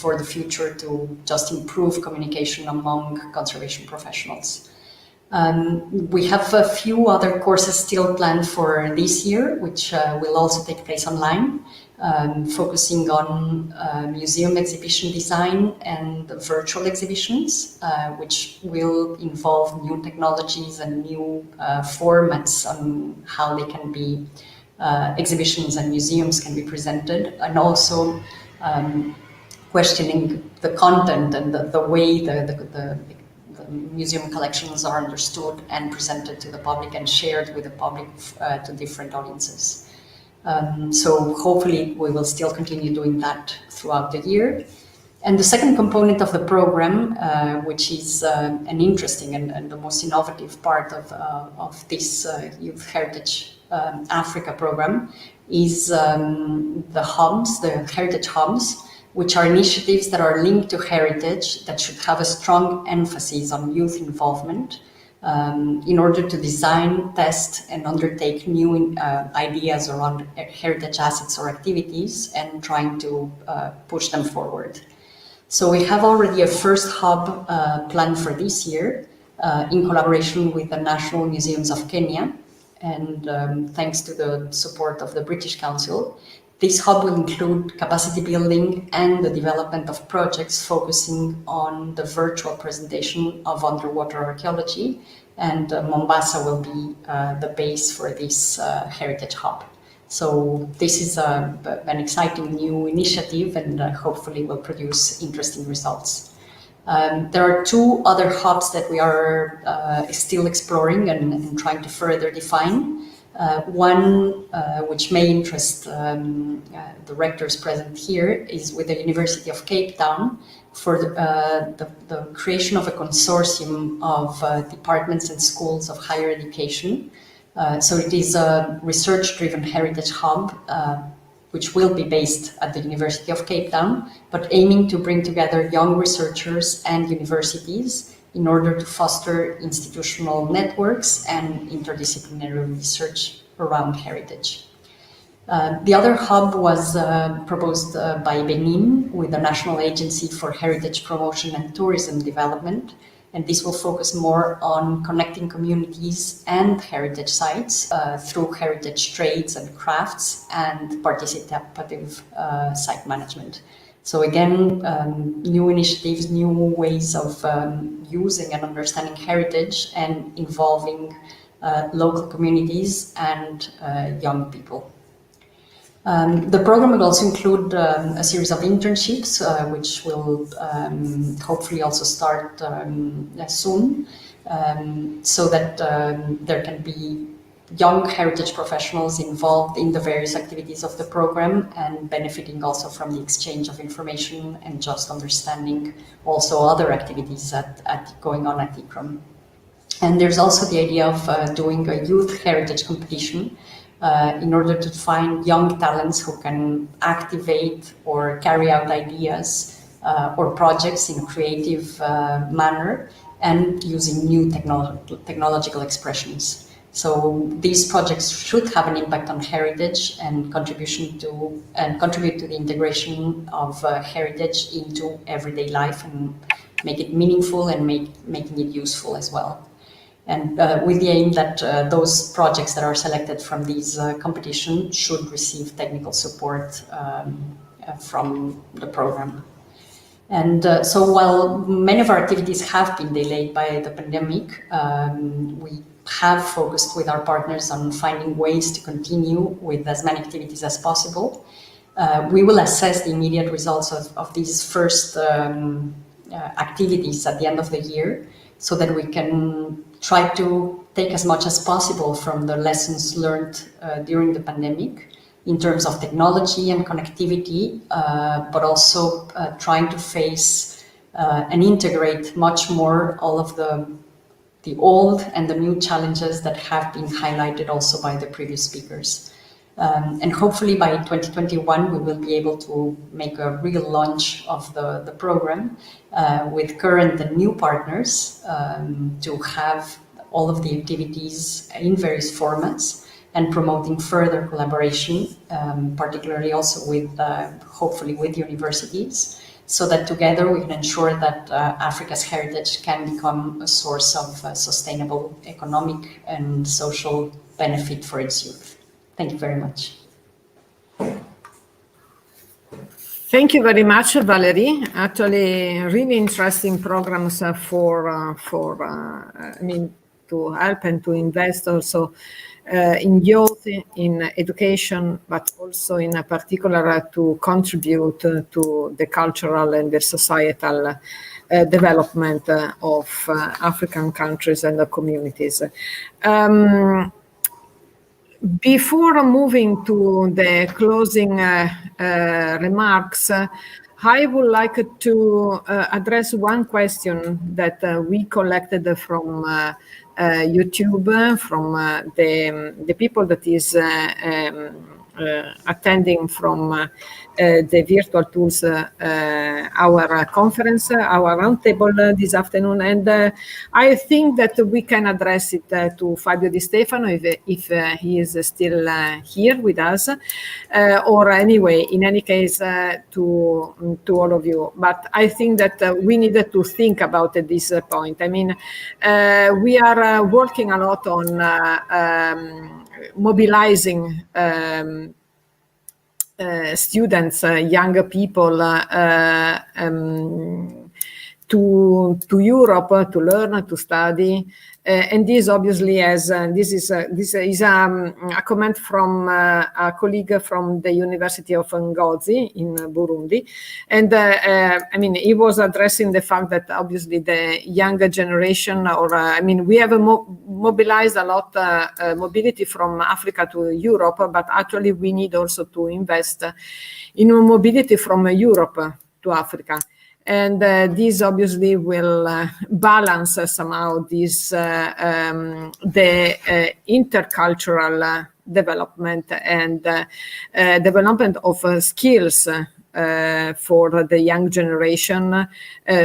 for the future to just improve communication among conservation professionals. We have a few other courses still planned for this year, which will also take place online, focusing on museum exhibition design and virtual exhibitions, which will involve new technologies and new formats on how they can be, exhibitions and museums can be presented, and also questioning the content and the way the museum collections are understood and presented to the public and shared with the public to different audiences. So hopefully we will still continue doing that throughout the year. And the second component of the program, which is an interesting and the most innovative part of this Youth Heritage Africa program, is the hubs, the heritage hubs, which are initiatives that are linked to heritage that should have a strong emphasis on youth involvement in order to design, test, and undertake new ideas around heritage assets or activities and trying to push them forward. So we have already a first hub planned for this year in collaboration with the National Museums of Kenya, and thanks to the support of the British Council. This hub will include capacity building and the development of projects focusing on the virtual presentation of underwater archaeology, and Mombasa will be the base for this heritage hub. So this is an exciting new initiative and hopefully will produce interesting results. There are two other hubs that we are still exploring and trying to further define. One which may interest the rectors present here is with the University of Cape Town for the creation of a consortium of departments and schools of higher education. So it is a research-driven heritage hub which will be based at the University of Cape Town, but aiming to bring together young researchers and universities in order to foster institutional networks and interdisciplinary research around heritage. The other hub was proposed by Benin with the National Agency for Heritage Promotion and Tourism Development, and this will focus more on connecting communities and heritage sites through heritage trades and crafts and participative site management. So again, new initiatives, new ways of using and understanding heritage and involving local communities and young people. The program will also include a series of internships, which will hopefully also start soon, so that there can be young heritage professionals involved in the various activities of the program and benefiting also from the exchange of information and just understanding also other activities going on at ICROM. And there's also the idea of doing a youth heritage competition in order to find young talents who can activate or carry out ideas or projects in a creative manner and using new technological expressions. So these projects should have an impact on heritage and contribute to the integration of heritage into everyday life and make it meaningful and making it useful as well. And with the aim that those projects that are selected from these competitions should receive technical support from the program. And so while many of our activities have been delayed by the pandemic, we have focused with our partners on finding ways to continue with as many activities as possible. We will assess the immediate results of these first activities at the end of the year, so that we can try to take as much as possible from the lessons learned during the pandemic in terms of technology and connectivity, but also trying to face and integrate much more all of the old and the new challenges that have been highlighted also by the previous speakers. And hopefully by 2021, we will be able to make a real launch of the program with current and new partners to have all of the activities in various formats and promoting further collaboration, particularly also with, hopefully with universities, so that together we can ensure that Africa's heritage can become a source of sustainable economic and social benefit for its youth. Thank you very much. Thank you very much, Valerie. Actually, really interesting programs to help and to invest also in youth, in education, but also in particular to contribute to the cultural and the societal development of African countries and the communities. Before moving to the closing remarks, I would like to address one question that we collected from YouTube, from the people that is attending from the virtual tools our conference, our roundtable this afternoon, and I think that we can address it to Fabio Di Stefano if he is still here with us, or anyway, in any case, to all of you. But I think that we needed to think about this point. I mean, we are working a lot on mobilizing students, young people to Europe to learn, to study, and this obviously has this is a comment from a colleague from the University of Ngozi in Burundi, and I mean, he was addressing the fact that obviously the younger generation, or I mean, we have mobilized a lot mobility from Africa to Europe, but actually we need also to invest in mobility from Europe to Africa. And this obviously will balance somehow this the intercultural development and development of skills for the young generation,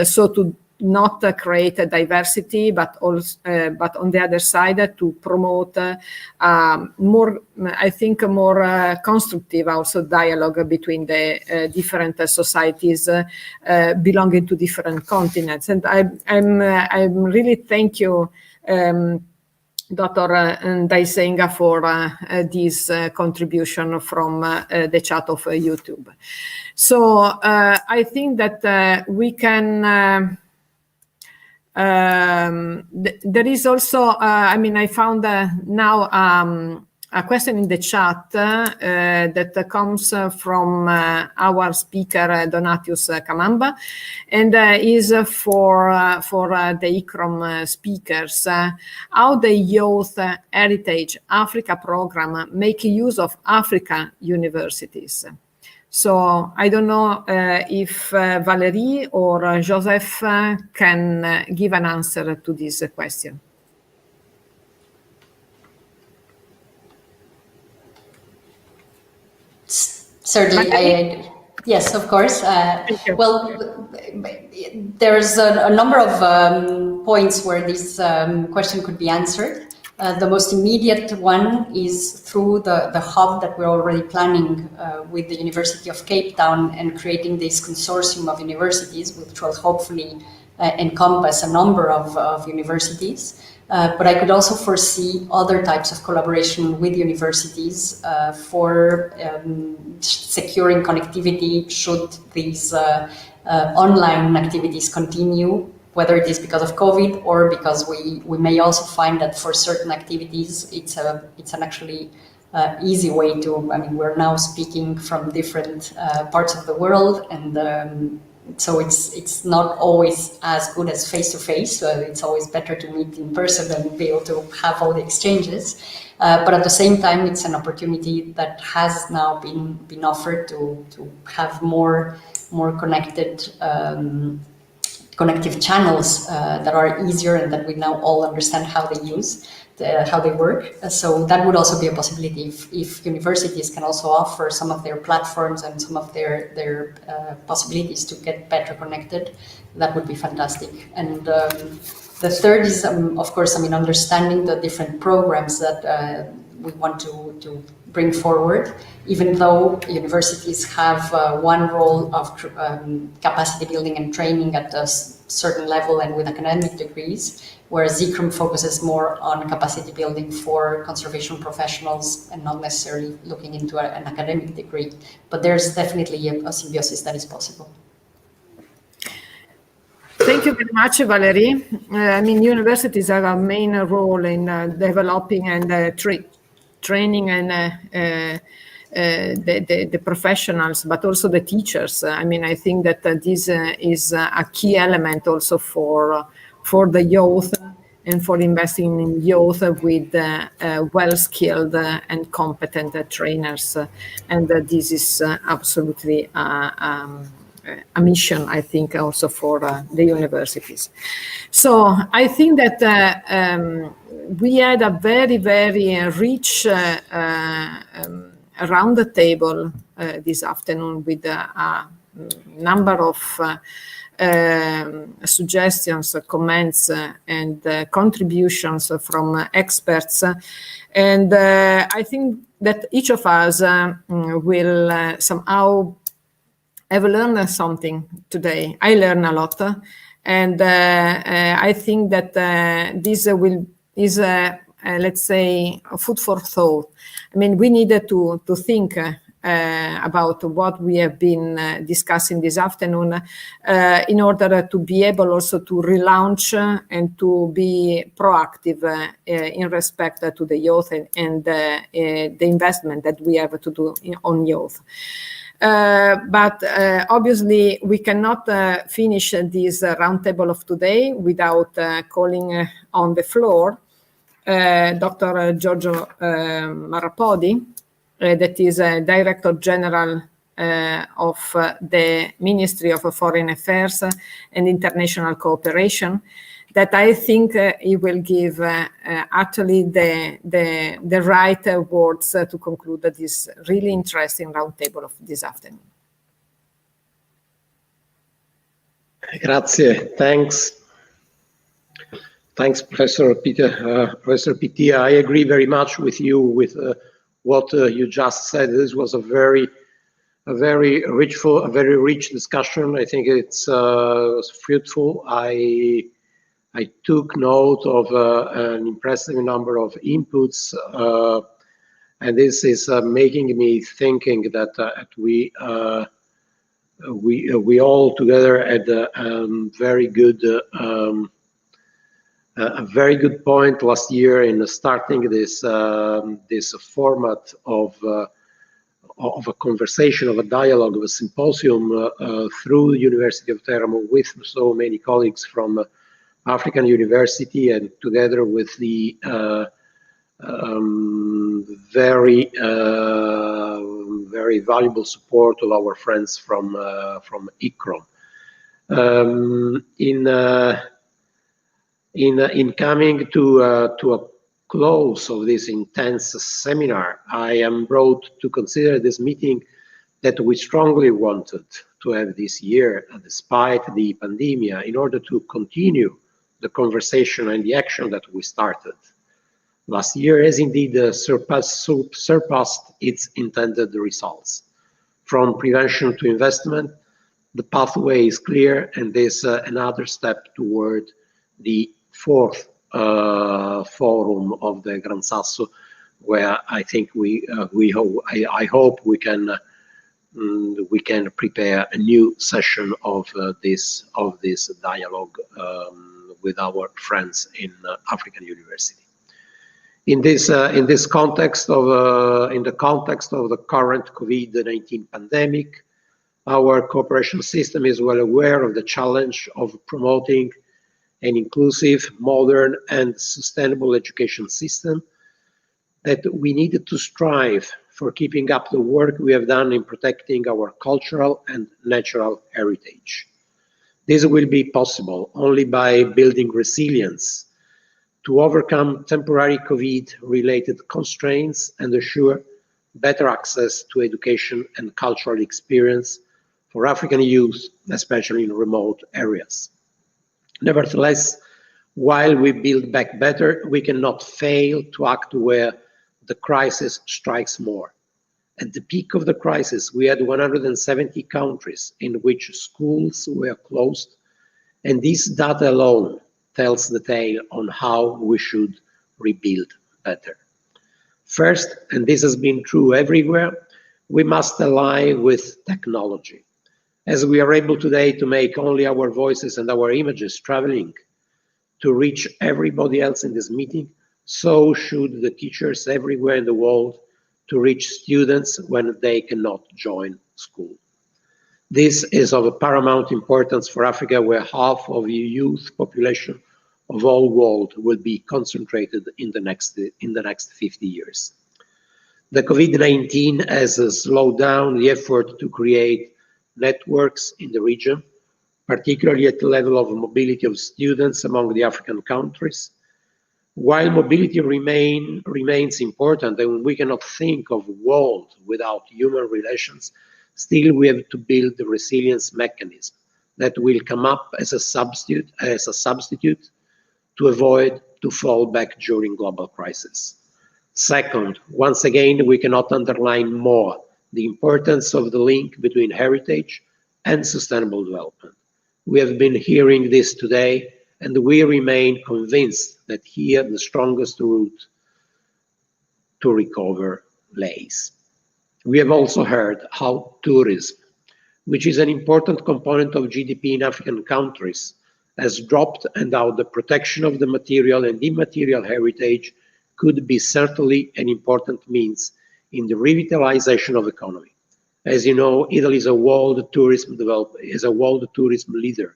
so to not create a diversity, but also, but on the other side, to promote more, I think, more constructive also dialogue between the different societies belonging to different continents. And I'm really thank you, Dr. Ndaisenga, for this contribution from the chat of YouTube. So I think that we can. There is also, I mean, I found now a question in the chat that comes from our speaker, Donatius Camamba, and is for the ICROM speakers. How the Youth Heritage Africa program make use of Africa universities. So I don't know if Valerie or Joseph can give an answer to this question. Certainly, yes, of course. Well, there's a number of points where this question could be answered. The most immediate one is through the hub that we're already planning with the University of Cape Town and creating this consortium of universities, which will hopefully encompass a number of universities. But I could also foresee other types of collaboration with universities for securing connectivity should these online activities continue, whether it is because of COVID or because we may also find that for certain activities, it's an actually easy way to, I mean, we're now speaking from different parts of the world, and so it's not always as good as face-to-face. It's always better to meet in person and be able to have all the exchanges. But at the same time, it's an opportunity that has now been offered to have more connected connective channels that are easier and that we now all understand how they work. So that would also be a possibility if universities can also offer some of their platforms and some of their possibilities to get better connected. That would be fantastic. And the third is, of course, understanding the different programs that we want to bring forward, even though universities have one role of capacity building and training at a certain level and with academic degrees, whereas ICROM focuses more on capacity building for conservation professionals and not necessarily looking into an academic degree. But there's definitely a symbiosis that is possible. Thank you very much, Valerie. Universities have a main role in developing and training and the professionals, but also the teachers. I think that this is a key element also for the youth and for investing in youth with well-skilled and competent trainers. And this is absolutely a mission, I think, also for the universities. So I think that we had a very, very rich around the table this afternoon with a number of suggestions, comments, and contributions from experts. And I think that each of us will somehow have learned something today. I learned a lot. And I think that this is let's say, a food for thought. We needed to think about what we have been discussing this afternoon in order to be able also to relaunch and to be proactive in respect to the youth and the investment that we have to do on youth. But obviously we cannot finish this roundtable of today without calling on the floor Dr. Giorgio Marapodi, that is Director General of the Ministry of Foreign Affairs and International Cooperation, that I think he will give actually the right words to conclude this really interesting roundtable of this afternoon. Grazie. Thanks, Professor Peter. Professor Pittia, I agree very much with you with what you just said. This was a very rich discussion. I think it's was fruitful. I took note of an impressive number of inputs, and this is making me thinking that we all together had a very good point last year in starting this format of a conversation, of a dialogue, of a symposium through the University of Teramo with so many colleagues from African University, and together with the very valuable support of our friends from ICROM. In coming to a close of this intense seminar, I am brought to consider this meeting that we strongly wanted to have this year, despite the pandemic, in order to continue the conversation and the action that we started last year has indeed surpassed its intended results. From prevention to investment, the pathway is clear, and there's another step toward the fourth forum of the Gran Sasso, where I think I hope we can prepare a new session of this dialogue with our friends in African University. In this context of in the context of the current COVID-19 pandemic, Our cooperation system is well aware of the challenge of promoting an inclusive, modern, and sustainable education system, that we needed to strive for keeping up the work we have done in protecting our cultural and natural heritage. This will be possible only by building resilience to overcome temporary COVID-related constraints and assure better access to education and cultural experience for African youth, especially in remote areas. Nevertheless, while we build back better, we cannot fail to act where the crisis strikes more. At the peak of the crisis, we had 170 countries in which schools were closed, and this data alone tells the tale on how we should rebuild better. First, and this has been true everywhere, we must ally with technology. As we are able today to make only our voices and our images traveling to reach everybody else in this meeting, so should the teachers everywhere in the world to reach students when they cannot join school. This is of paramount importance for Africa, where half of the youth population of all world will be concentrated in the next 50 years. The COVID-19 has slowed down the effort to create networks in the region, particularly at the level of mobility of students among the African countries. While mobility remains important, and we cannot think of world without human relations, still we have to build the resilience mechanism that will come up as a substitute to avoid to fall back during global crisis. Second, once again, we cannot underline more the importance of the link between heritage and sustainable development. We have been hearing this today, and we remain convinced that here the strongest route to recover lays. We have also heard how tourism, which is an important component of GDP in African countries, has dropped, and how the protection of the material and immaterial heritage could be certainly an important means in the revitalization of economy. As you know, Italy is a world tourism leader,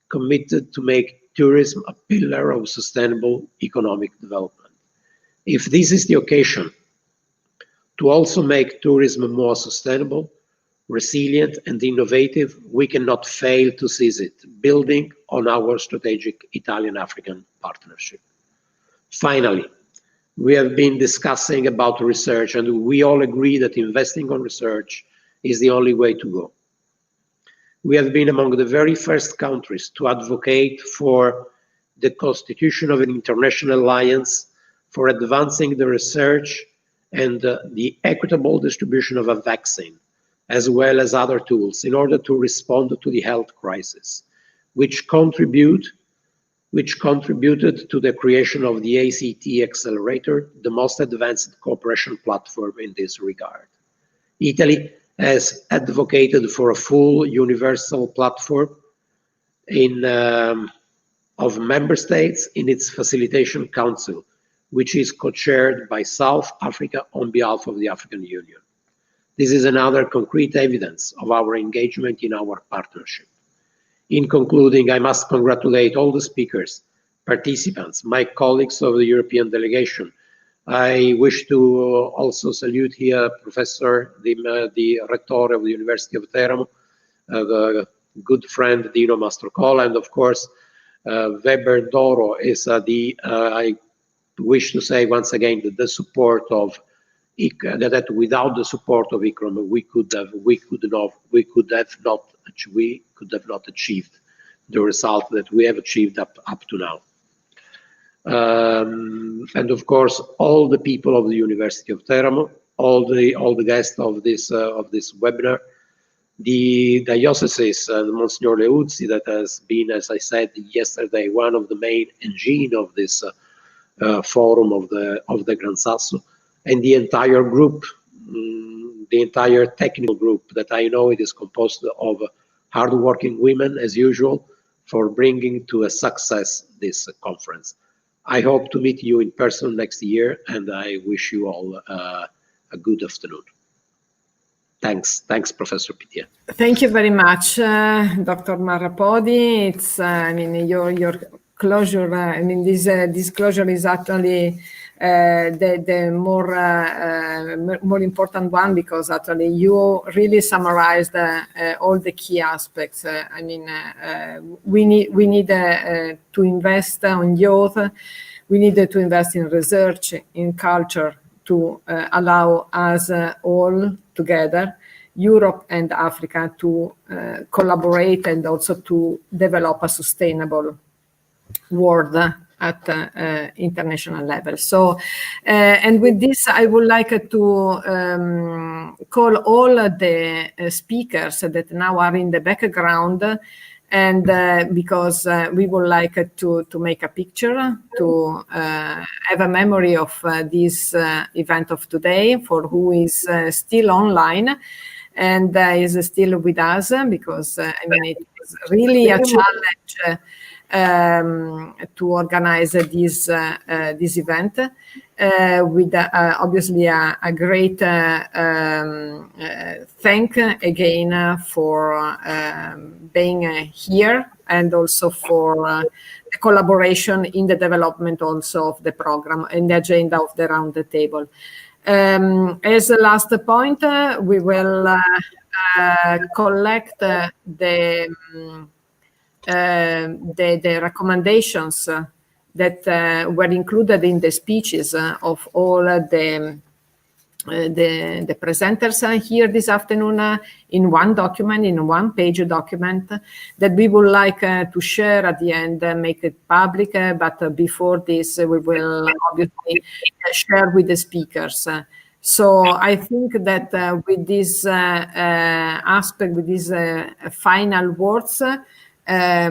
committed to make tourism a pillar of sustainable economic development. If this is the occasion to also make tourism more sustainable, resilient, and innovative, we cannot fail to seize it, building on our strategic Italian-African partnership. Finally, we have been discussing about research, and we all agree that investing on research is the only way to go. We have been among the very first countries to advocate for the constitution of an international alliance for advancing the research and the equitable distribution of a vaccine, as well as other tools, in order to respond to the health crisis, which contributed to the creation of the ACT Accelerator, the most advanced cooperation platform in this regard. Italy has advocated for a full universal platform of member states in its facilitation council, which is co-chaired by South Africa on behalf of the African Union. This is another concrete evidence of our engagement in our partnership. In concluding, I must congratulate all the speakers, participants, my colleagues of the European delegation. I wish to also salute here Professor, the Rettori of the University of Teramo, the good friend Dino Mastrocola, and of course, Weber Doro is I wish to say once again that the support of that without the support of ICROM, we could have not achieved the result that we have achieved up to now. And of course, all the people of the University of Teramo, all the guests of this webinar, the diocese, Monsignor Leuzzi, that has been, as I said yesterday, one of the main engine of this forum of the Gran Sasso, and the entire group, the entire technical group that I know it is composed of hardworking women as usual, for bringing to a success this conference. I hope to meet you in person next year, and I wish you all a good afternoon. Thanks, Professor Pitia. Thank you very much, Dr. Marrapodi. It's, I mean, your closure. This disclosure is actually the more important one, because actually you really summarized all the key aspects. We need to invest on youth. We need to invest in research, in culture, to allow us all together, Europe and Africa, to collaborate and also to develop a sustainable world at international level. So, and with this, I would like to call all the speakers that now are in the background, and because we would like to make a picture, to have a memory of this event of today, for who is still online and is still with us, because it was really a challenge to organize this event with obviously a great thank again for being here, and also for the collaboration in the development also of the program and the agenda of the round table. As a last point, we will collect the recommendations that were included in the speeches of all the presenters here this afternoon in one document, in a one-page document that we would like to share at the end, make it public. But before this, we will obviously share with the speakers. So I think that with this aspect, with these final words, I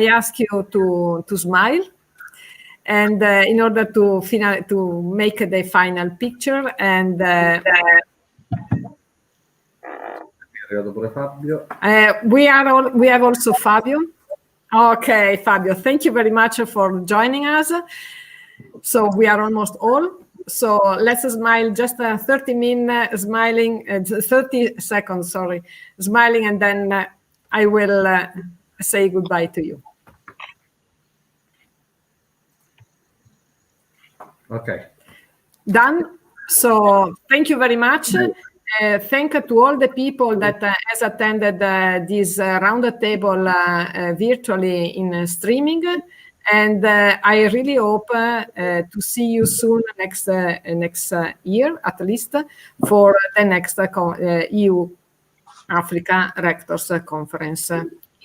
ask you to smile, and in order to make the final picture, and we have also Fabio. Okay, Fabio, thank you very much for joining us. So we are almost all. So let's smile, just 30 seconds, sorry, smiling, and then I will say goodbye to you. Okay. Done. So thank you very much. Thank you to all the people that has attended this round table virtually in streaming. And I really hope to see you soon next year, at least, for the next EU-Africa Rectors Conference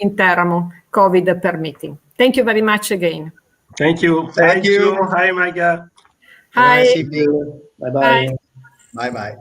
in Teramo, COVID permitting. Thank you very much again. Thank you. Thank you. Hi, Micah. Hi. Nice evening. Bye-bye. Bye-bye.